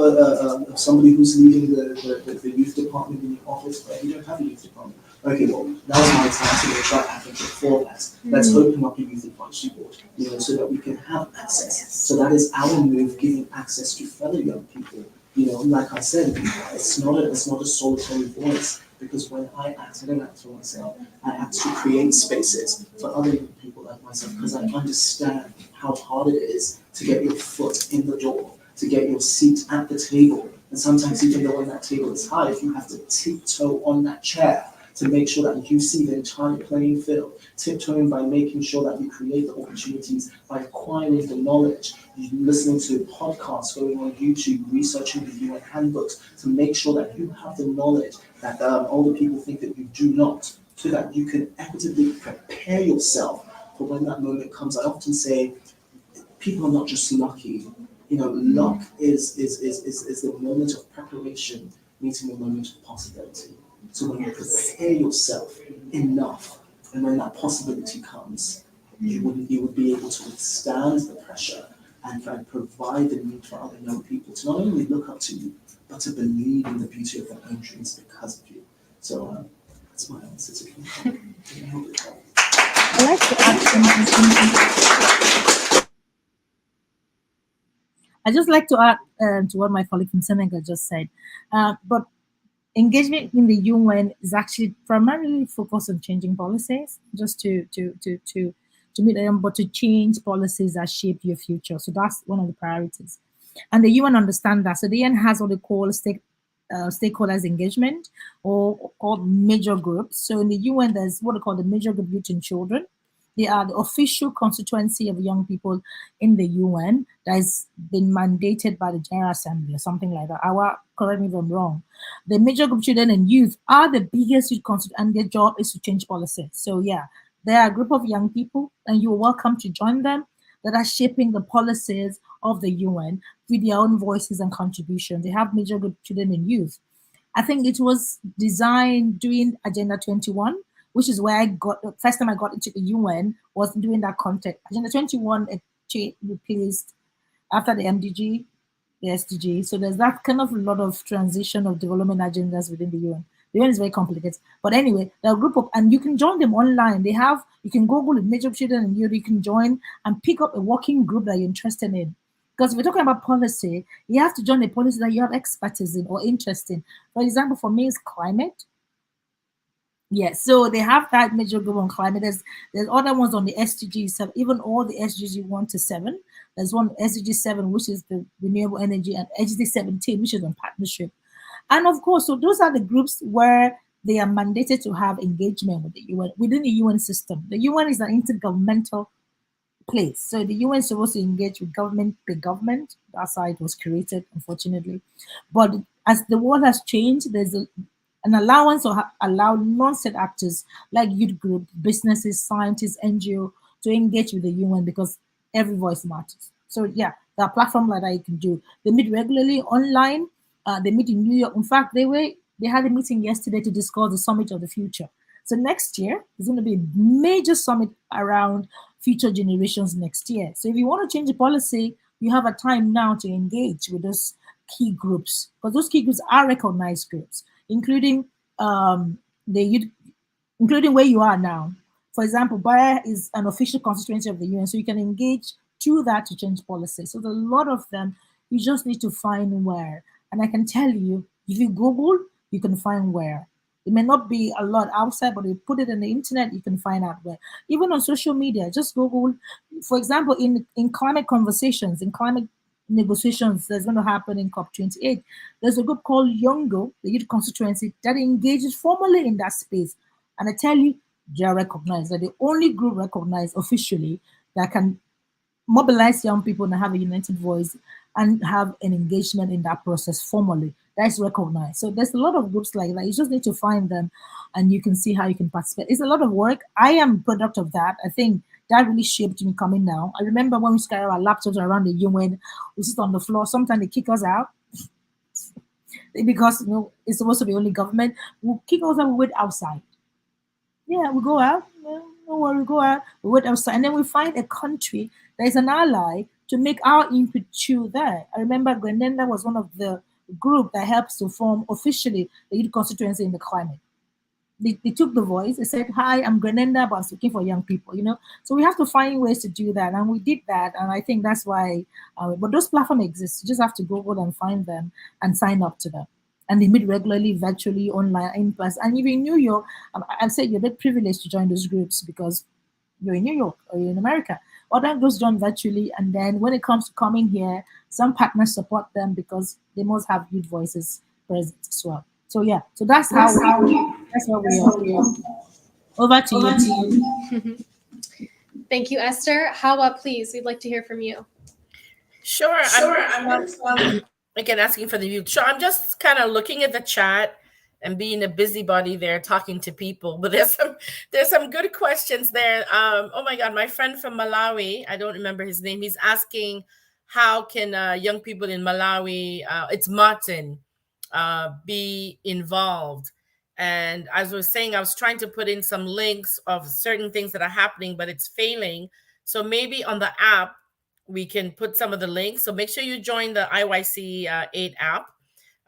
somebody who's leading the youth department in your office? But you don't have a youth department. Okay, well, now's my time to try advocate for that. Let's open up a youth advisory board, so that we can have access. So that is our move, giving access to fellow young people. Like I said, it's not a solitary voice, because when I act, I don't act for myself. I act to create spaces for other young people like myself, because I understand how hard it is to get your foot in the door, to get your seat at the table. And sometimes, even though when that table is high, if you have to tiptoe on that chair to make sure that you see the entire playing field, tiptoeing by making sure that you create the opportunities, by acquiring the knowledge, listening to podcasts, going on YouTube, researching the UN handbooks, to make sure that you have the knowledge that older people think that you do not, so that you can equitably prepare yourself for when that moment comes. I often say, people are not just lucky. Luck is the moment of preparation meeting the moment of possibility. So when you prepare yourself enough, and when that possibility comes, you would be able to withstand the pressure and provide the need for other young people to not only look up to you, but to believe in the beauty of their own dreams because of you. So that's my answer to you. I hope it helped. I like to add something. I just like to add to what my colleague from Senegal just said. But engagement in the UN is actually primarily focused on changing policies, just to meet them, but to change policies that shape your future. So that's one of the priorities, and the UN understand that. So the UN has what they call stakeholders engagement, or called major groups. So in the UN, there's what they call the major group youth and children. They are the official constituency of young people in the UN that has been mandated by the General Assembly or something like that. Correct me if I'm wrong. The major group children and youth are the biggest youth constituency, and their job is to change policy. So yeah, they are a group of young people, and you're welcome to join them, that are shaping the policies of the UN with their own voices and contributions. They have major group children and youth. I think it was designed during Agenda 21, which is where the first time I got into the UN was during that context. Agenda 21 replaced after the MDG, the SDG. So there's that kind of a lot of transition of development agendas within the UN. The UN is very complicated. But anyway, there are a group of, and you can join them online. You can Google it, Major Children and Youth, you can join and pick up a working group that you're interested in. Because if we're talking about policy, you have to join a policy that you have expertise in or interest in. For example, for me, it's climate. Yes, so they have that major group on climate. There's other ones on the SDG 7, even all the SDG 1 to 7. There's one SDG 7, which is the renewable energy, and SDG 17, which is on partnership. And of course, so those are the groups where they are mandated to have engagement with the UN, within the UN system. The UN is an intergovernmental place. So the UN is supposed to engage with the government. That's how it was created, unfortunately. But as the world has changed, there's an allowance or allow non-state actors like youth group, businesses, scientists, NGO to engage with the UN, because every voice matters. So yeah, there are platforms like that you can do. They meet regularly online. They meet in New York. In fact, they had a meeting yesterday to discuss the Summit of the Future. So next year, there's going to be a major summit around future generations next year. So if you want to change the policy, you have a time now to engage with those key groups, because those key groups are recognized groups. including the youth, including where you are now. For example, Bayer is an official constituency of the UN, so you can engage through that to change policy. So there's a lot of them. You just need to find where. And I can tell you, if you Google, you can find where. It may not be a lot outside, but if you put it in the internet, you can find out where. Even on social media, just Google. For example, in climate conversations, in climate negotiations that's going to happen in COP28, there's a group called Yongo, the youth constituency, that engages formally in that space. And I tell you, they are recognized. They're the only group recognized officially that can mobilize young people and have a united voice and have an engagement in that process formally. That's recognized. So there's a lot of groups like that. You just need to find them and you can see how you can participate. It's a lot of work. I am a product of that. I think that really shaped me coming now. I remember when we carry our laptops around the UN, we sit on the floor. Sometimes they kick us out because it's supposed to be only government. We'll kick us out, we wait outside. Yeah, we go out. No worry, we go out, we wait outside, and then we find a country that is an ally to make our input to there. I remember Grenada was one of the group that helps to form officially the youth constituency in the climate. They took the voice. They said, "Hi, I'm Grenada, but I'm looking for young people." So we have to find ways to do that, and we did that. And I think that's why. But those platforms exist. You just have to Google and find them and sign up to them. And they meet regularly, virtually, online, in person. And if you're in New York, I'd say you're a bit privileged to join those groups because you're in New York or you're in America. Or then those done virtually, and then when it comes to coming here, some partners support them because they must have youth voices present as well. So yeah, so that's how we are. Over to you. Thank you, Esther. Hawa, please, we'd like to hear from you. Sure. I'm again asking for the view. Sure, I'm just kind of looking at the chat and being a busybody there, talking to people. But there's some good questions there. Oh my God, my friend from Malawi, I don't remember his name. He's asking, how can young people in Malawi, it's Martin, be involved? And as I was saying, I was trying to put in some links of certain things that are happening, but it's failing. So maybe on the app, we can put some of the links. So make sure you join the IYC 8 app.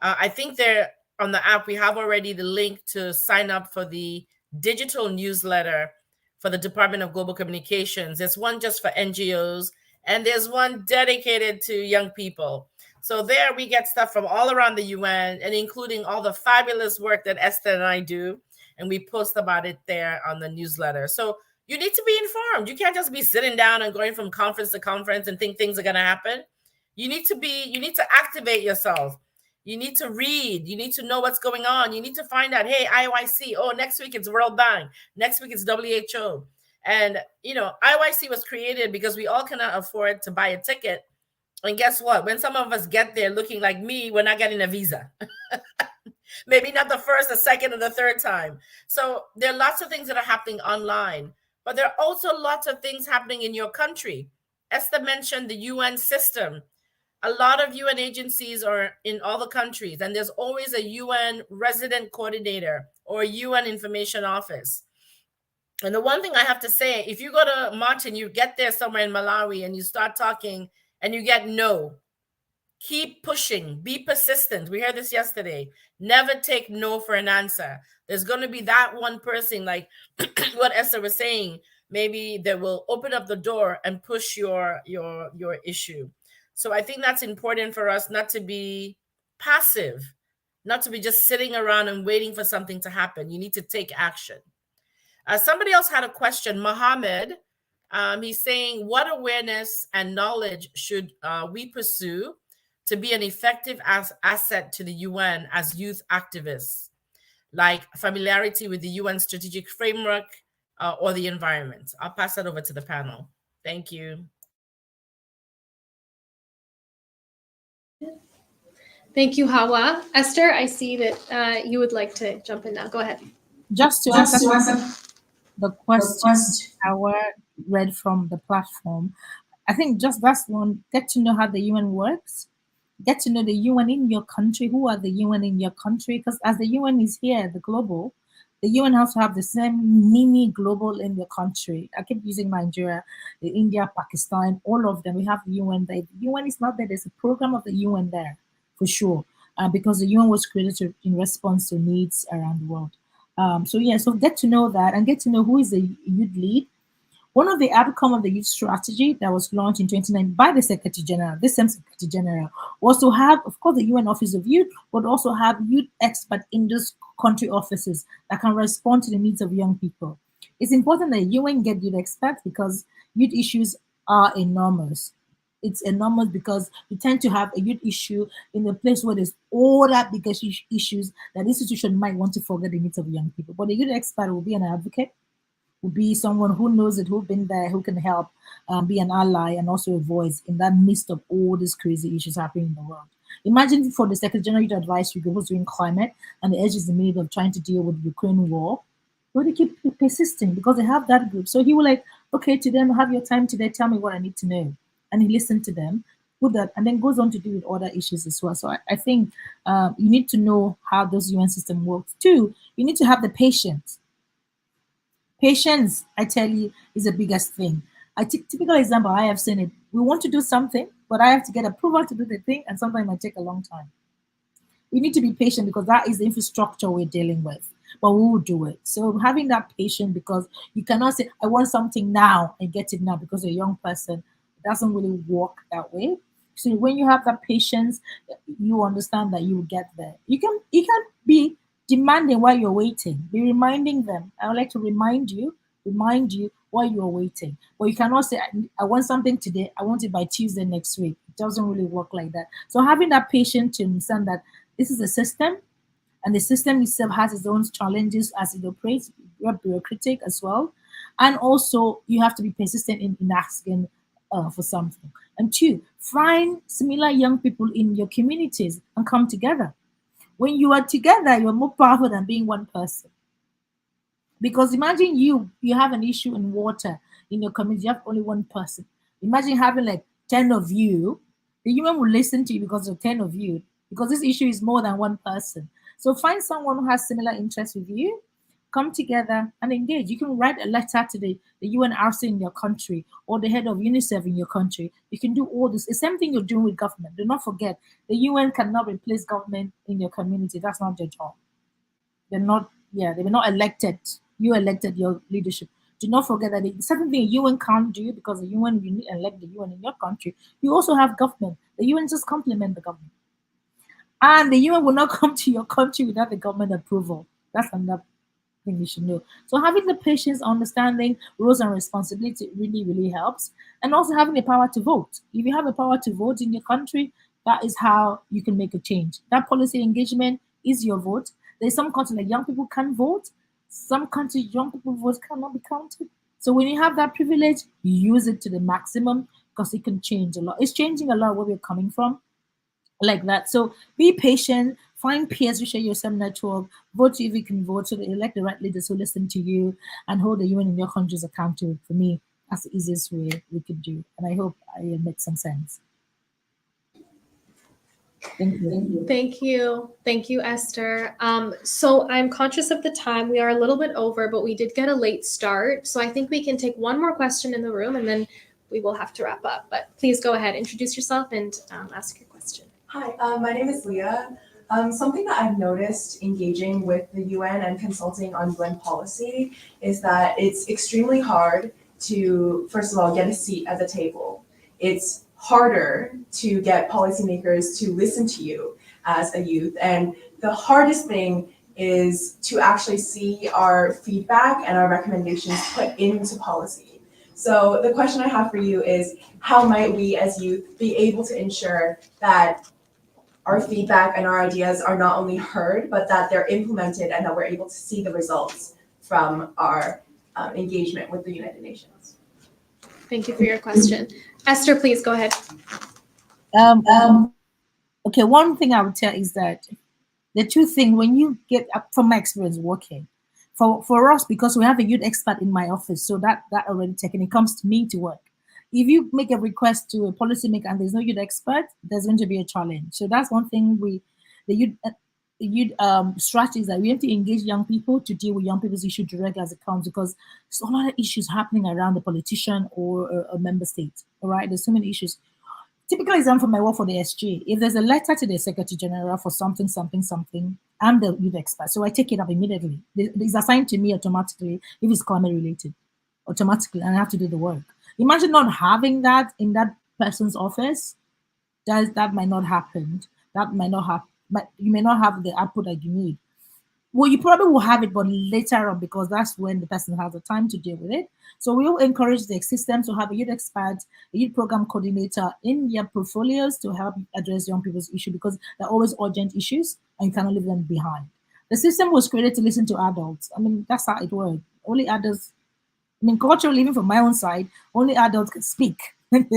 I think there on the app, we have already the link to sign up for the digital newsletter for the Department of Global Communications. There's one just for NGOs, and there's one dedicated to young people. So there we get stuff from all around the UN, and including all the fabulous work that Esther and I do. And we post about it there on the newsletter. So you need to be informed. You can't just be sitting down and going from conference to conference and think things are going to happen. You need to activate yourself. You need to read. You need to know what's going on. You need to find out, hey, IYC, oh, next week it's World Bank. Next week it's WHO. And, IYC was created because we all cannot afford to buy a ticket. And guess what? When some of us get there looking like me, we're not getting a visa. Maybe not the first, the second, or the third time. So there are lots of things that are happening online. But there are also lots of things happening in your country. Esther mentioned the UN system. A lot of UN agencies are in all the countries, and there's always a UN resident coordinator or a UN information office. And the one thing I have to say, if you go to Martin, you get there somewhere in Malawi and you start talking and you get no, keep pushing, be persistent. We heard this yesterday. Never take no for an answer. There's going to be that one person, like what Esther was saying, maybe that will open up the door and push your issue. So I think that's important for us not to be passive, not to be just sitting around and waiting for something to happen. You need to take action. Somebody else had a question, Mohammed. He's saying, what awareness and knowledge should we pursue to be an effective asset to the UN as youth activists, like familiarity with the UN strategic framework or the environment? I'll pass that over to the panel. Thank you. Thank you, Hawa. Esther, I see that you would like to jump in now. Go ahead. Just to answer the question Hawa read from the platform, I think just that's one, get to know how the UN works. Get to know the UN in your country. Who are the UN in your country? Because as the UN is here, the global, the UN has to have the same mini global in your country. I keep using Nigeria, India, Pakistan, all of them. We have the UN there. The UN is not there. There's a program of the UN there, for sure. because the UN was created in response to needs around the world. So yeah, so get to know that and get to know who is the youth lead. One of the outcome of the youth strategy that was launched in 2009 by the Secretary General, this same Secretary General, was to have, of course, the UN Office of Youth, but also have youth experts in those country offices that can respond to the needs of young people. It's important that UN get youth experts because youth issues are enormous. It's enormous because we tend to have a youth issue in a place where there's all that biggest issues that the institution might want to forget the needs of young people. But the youth expert will be an advocate, will be someone who knows it, who's been there, who can help, be an ally and also a voice in that midst of all these crazy issues happening in the world. Imagine for the Secretary General Youth Advisory Group who's doing climate and the edge is in the middle of trying to deal with the Ukraine war. But they keep persisting because they have that group. So he will like, okay, to them, have your time today, tell me what I need to know. And he listened to them, put that, and then goes on to deal with other issues as well. So I think you need to know how those UN system works. Two, you need to have the patience. Patience, I tell you, is the biggest thing. I take typical example, I have seen it. We want to do something, but I have to get approval to do the thing, and sometimes it might take a long time. We need to be patient because that is the infrastructure we're dealing with, but we will do it. So having that patience, because you cannot say, I want something now and get it now because you're a young person. It doesn't really work that way. So when you have that patience, you understand that you will get there. You can be demanding while you're waiting. Be reminding them. I would like to remind you while you're waiting. But you cannot say, I want something today, I want it by Tuesday next week. It doesn't really work like that. So having that patience to understand that this is a system, and the system itself has its own challenges as it operates. You're bureaucratic as well. And also, you have to be persistent in asking for something. And two, find similar young people in your communities and come together. When you are together, you're more powerful than being one person. Because imagine you have an issue in water in your community, you have only one person. Imagine having like 10 of you. The human will listen to you because of 10 of you, because this issue is more than one person. So find someone who has similar interests with you, come together and engage. You can write a letter to the UNRC in your country or the head of UNICEF in your country. You can do all this. The same thing you're doing with government. Do not forget, the UN cannot replace government in your community. That's not their job. They were not elected. You elected your leadership. Do not forget that the second thing UN can't do, because the UN, you need to elect the UN in your country. You also have government. The UN just complement the government. And the UN will not come to your country without the government approval. That's another thing you should know. So having the patience, understanding roles and responsibility really, really helps. And also having the power to vote. If you have the power to vote in your country, that is how you can make a change. That policy engagement is your vote. There's some countries that young people can vote. Some countries, young people votes cannot be counted. So when you have that privilege, you use it to the maximum because it can change a lot. It's changing a lot where we're coming from, like that. So be patient, find peers who share your same network, vote if you can vote, so that you elect the right leaders who listen to you and hold the UN in your countries accountable. For me, that's the easiest way we could do. And I hope I make some sense. Thank you. Thank you, Esther. So I'm conscious of the time. We are a little bit over, but we did get a late start. So I think we can take one more question in the room and then we will have to wrap up. But please go ahead, introduce yourself and ask your question. Hi, my name is Leah. Something that I've noticed engaging with the UN and consulting on UN policy is that it's extremely hard to, first of all, get a seat at the table. It's harder to get policymakers to listen to you as a youth. And the hardest thing is to actually see our feedback and our recommendations put into policy. So the question I have for you is, how might we as youth be able to ensure that our feedback and our ideas are not only heard, but that they're implemented and that we're able to see the results from our engagement with the United Nations? Thank you for your question. Esther, please go ahead. Okay, one thing I would tell is that the two things, when you get up from my experience working, for us, because we have a youth expert in my office, so that already taken, it comes to me to work. If you make a request to a policymaker and there's no youth expert, there's going to be a challenge. So that's one thing the youth strategies that we have to engage young people to deal with young people's issues directly as it comes, because there's a lot of issues happening around the politician or a member state. All right, there's so many issues. typical example for my work for the SG, if there's a letter to the Secretary General for something, something, something, I'm the youth expert. So I take it up immediately. It's assigned to me automatically if it's climate related, automatically, and I have to do the work. Imagine not having that in that person's office. That might not happen. That might not happen. But you may not have the output that you need. Well, you probably will have it, but later on, because that's when the person has the time to deal with it. So we will encourage the system to have a youth expert, a youth program coordinator in their portfolios to help address young people's issue, because they're always urgent issues and you cannot leave them behind. The system was created to listen to adults. I mean, that's how it works. Only adults, I mean, culturally, even from my own side, only adults can speak when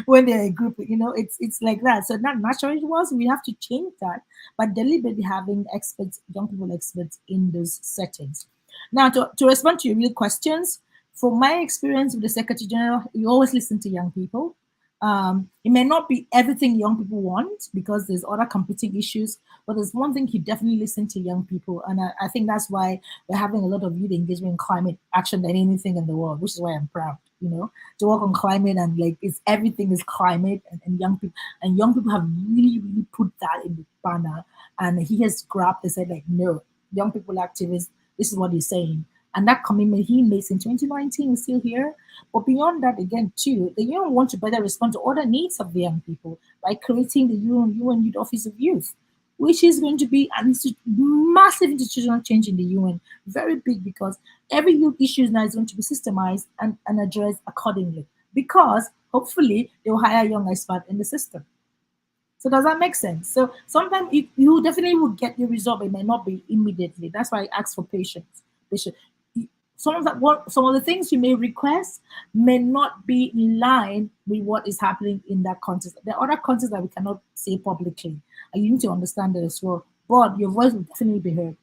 when they're a group. It's like that. So not naturally it was. We have to change that, but deliberately having experts, young people experts in those settings. Now, to respond to your real questions, from my experience with the Secretary General, you always listen to young people. It may not be everything young people want because there's other competing issues, but there's one thing you definitely listen to young people. And I think that's why we're having a lot of youth engagement in climate action than anything in the world, which is why I'm proud, to work on climate, and like everything is climate and young people. And young people have really, really put that in the banner. And he has grabbed and said, like, no, young people activists, this is what he's saying. And that commitment he made in 2019 is still here. But beyond that, again, too, the UN want to better respond to other needs of the young people by creating the UN Youth Office of Youth, which is going to be a massive institutional change in the UN, very big, because every youth issue now is going to be systemized and addressed accordingly, because hopefully they'll hire young experts in the system. So does that make sense? So sometimes you definitely will get the result, but it may not be immediately. That's why I ask for patience. Some of the things you may request may not be in line with what is happening in that context. There are other contexts that we cannot say publicly, and you need to understand that as well. But your voice will definitely be heard.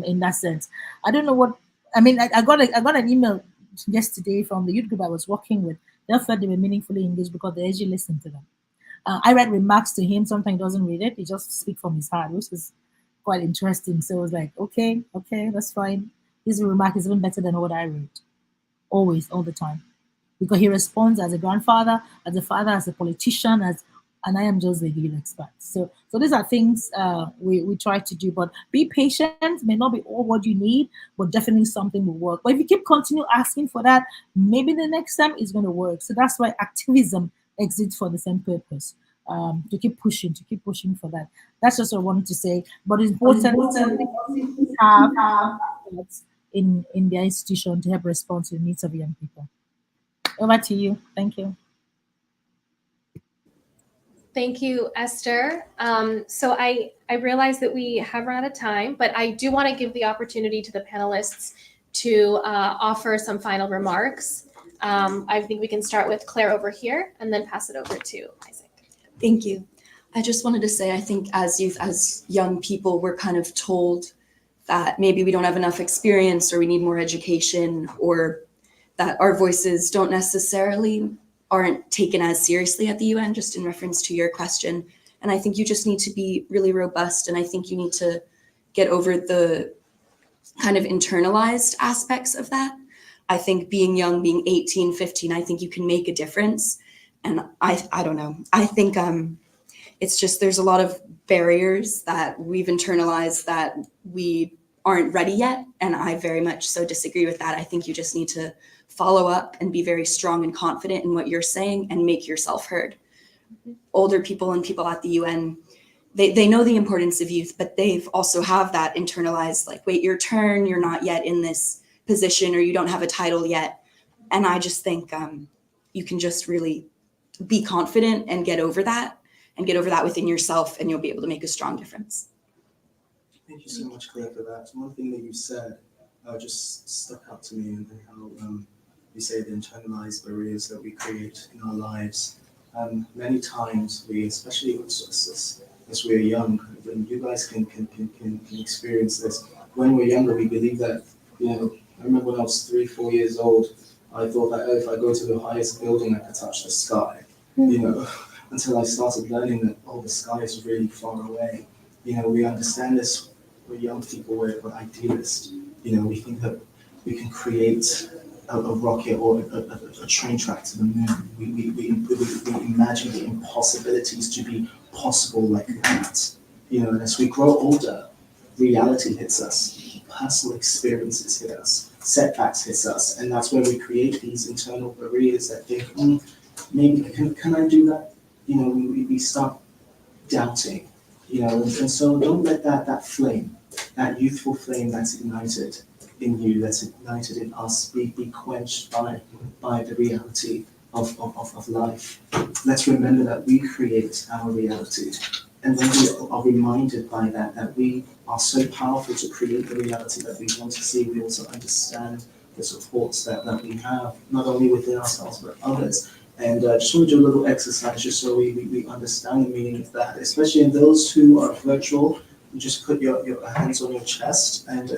In that sense, I don't know what I mean. I got an email yesterday from the youth group I was working with. They felt they were meaningfully engaged because they actually listened to them. I read remarks to him. Sometimes he doesn't read it; he just speaks from his heart, which is quite interesting. So I was like, okay, that's fine. His remark is even better than what I read, always, all the time, because he responds as a grandfather, as a father, as a politician, and I am just a lead expert. So these are things we try to do. But be patient. May not be all what you need, but definitely something will work. But if you keep continue asking for that, maybe the next time it's going to work. So that's why activism exists for the same purpose. To keep pushing for that. That's just what I wanted to say. But it's important to have in their institution to help respond to the needs of young people. Over to you. Thank you. Thank you, Esther. So I realize that we have run out of time, but I do want to give the opportunity to the panelists to offer some final remarks. I think we can start with Claire over here and then pass it over to Isaac. Thank you. I just wanted to say, I think as young people, we're kind of told that maybe we don't have enough experience, or we need more education, or that our voices aren't taken as seriously at the UN, just in reference to your question. And I think you just need to be really robust. And I think you need to get over the kind of internalized aspects of that. I think being young, being 18, 15, I think you can make a difference. And I don't know. I think it's just there's a lot of barriers that we've internalized that we aren't ready yet. And I very much so disagree with that. I think you just need to follow up and be very strong and confident in what you're saying and make yourself heard. Older people and people at the UN, they know the importance of youth, but they've also have that internalized, like, wait your turn, you're not yet in this position, or you don't have a title yet. And I just think you can just really be confident and get over that within yourself, and you'll be able to make a strong difference. Thank you so much, Claire, for that. One thing that you said just stuck out to me, and how you say the internalized barriers that we create in our lives. Many times we, especially as we're young, and you guys can experience this. When we're younger, we believe that, I remember when I was 3-4 years old, I thought that if I go to the highest building, I could touch the sky, until I started learning that, the sky is really far away. We understand this, we're young people, we're idealists. We think that we can create a rocket or a train track to the moon. We imagine the impossibilities to be possible like that. And as we grow older, reality hits us, personal experiences hit us, setbacks hits us, and that's where we create these internal barriers that think, maybe can I do that? We start doubting, and so don't let that flame, that youthful flame that's ignited in you, that's ignited in us, be quenched by the reality of life. Let's remember that we create our reality. And when we are reminded by that we are so powerful to create the reality that we want to see, we also understand the supports that we have, not only within ourselves, but others. And just want to do a little exercise just so we understand the meaning of that, especially in those who are virtual. You just put your hands on your chest, and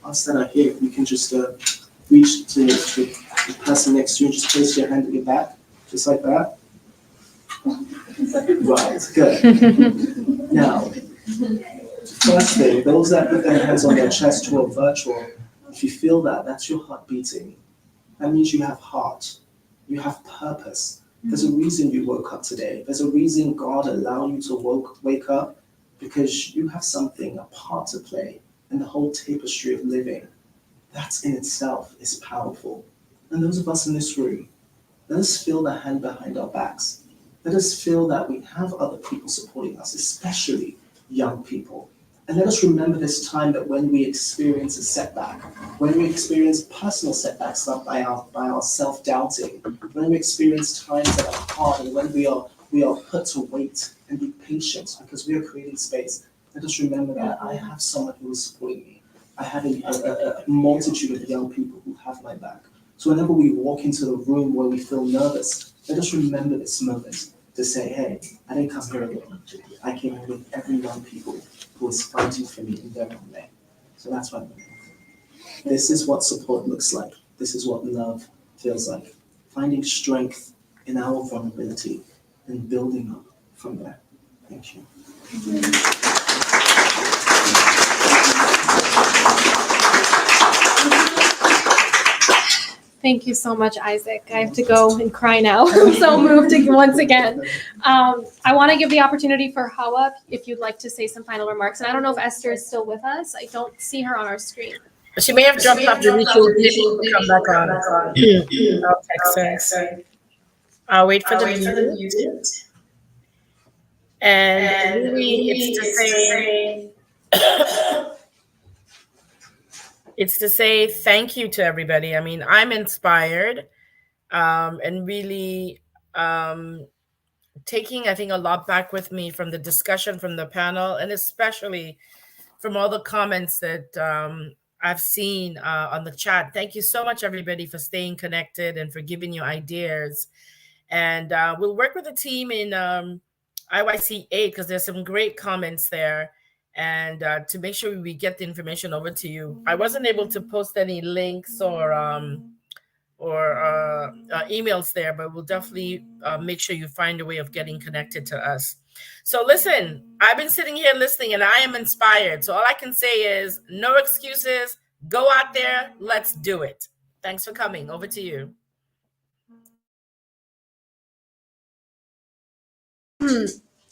us that are here, you can just reach to the person next to you and just place your hand at your back, just like that. Right, good. Now, first thing, those that put their hands on their chest who are virtual, if you feel that, that's your heart beating. That means you have heart, you have purpose. There's a reason you woke up today. There's a reason God allowed you to wake up, because you have something, a part to play in the whole tapestry of living. That in itself is powerful. And those of us in this room, let us feel the hand behind our backs. Let us feel that we have other people supporting us, especially young people. And let us remember this time that when we experience a setback, when we experience personal setbacks by our self-doubting, when we experience times that are hard, and when we are put to wait and be patient because we are creating space, let us remember that I have someone who is supporting me. I have a multitude of young people who have my back. So whenever we walk into the room where we feel nervous, let us remember this moment to say, hey, I didn't come here alone. I came here with every young people who is fighting for me in their own way. So that's what I'm doing. This is what support looks like. This is what love feels like. Finding strength in our vulnerability and building up from there. Thank you. Thank you so much, Isaac. I have to go and cry now. I'm so moved once again. I want to give the opportunity for Hawa, if you'd like to say some final remarks. And I don't know if Esther is still with us. I don't see her on our screen. She may have dropped off. Maybe she'll come back on. I'll text her. I'll wait for the mute. And really, it's to say thank you to everybody. I mean, I'm inspired, and really taking, I think, a lot back with me from the discussion, from the panel, and especially from all the comments that I've seen on the chat. Thank you so much, everybody, for staying connected and for giving your ideas. And we'll work with the team in IYC 8 because there's some great comments there. And to make sure we get the information over to you. I wasn't able to post any links or emails there, but we'll definitely make sure you find a way of getting connected to us. So listen, I've been sitting here listening and I am inspired. So all I can say is no excuses. Go out there. Let's do it. Thanks for coming. Over to you.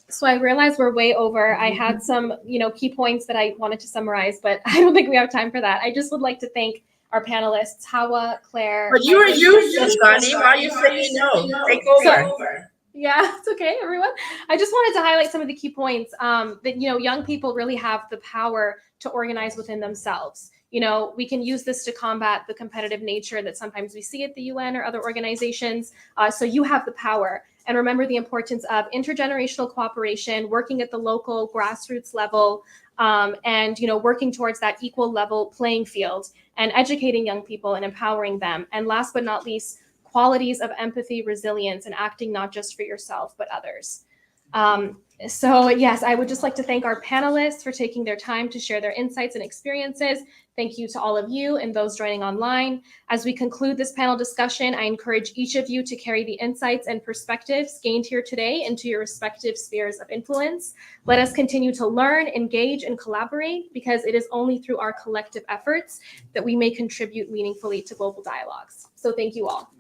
So I realize we're way over. I had some, key points that I wanted to summarize, but I don't think we have time for that. I just would like to thank our panelists, Hawa, Claire. But you were Johnny. Why are you saying no? Take over. Yeah, it's okay, everyone. I just wanted to highlight some of the key points that, young people really have the power to organize within themselves. We can use this to combat the competitive nature that sometimes we see at the UN or other organizations. So you have the power. And remember the importance of intergenerational cooperation, working at the local grassroots level, and working towards that equal level playing field and educating young people and empowering them. And last but not least, qualities of empathy, resilience, and acting not just for yourself, but others. So yes, I would just like to thank our panelists for taking their time to share their insights and experiences. Thank you to all of you and those joining online. As we conclude this panel discussion, I encourage each of you to carry the insights and perspectives gained here today into your respective spheres of influence. Let us continue to learn, engage, and collaborate, because it is only through our collective efforts that we may contribute meaningfully to global dialogues. So thank you all.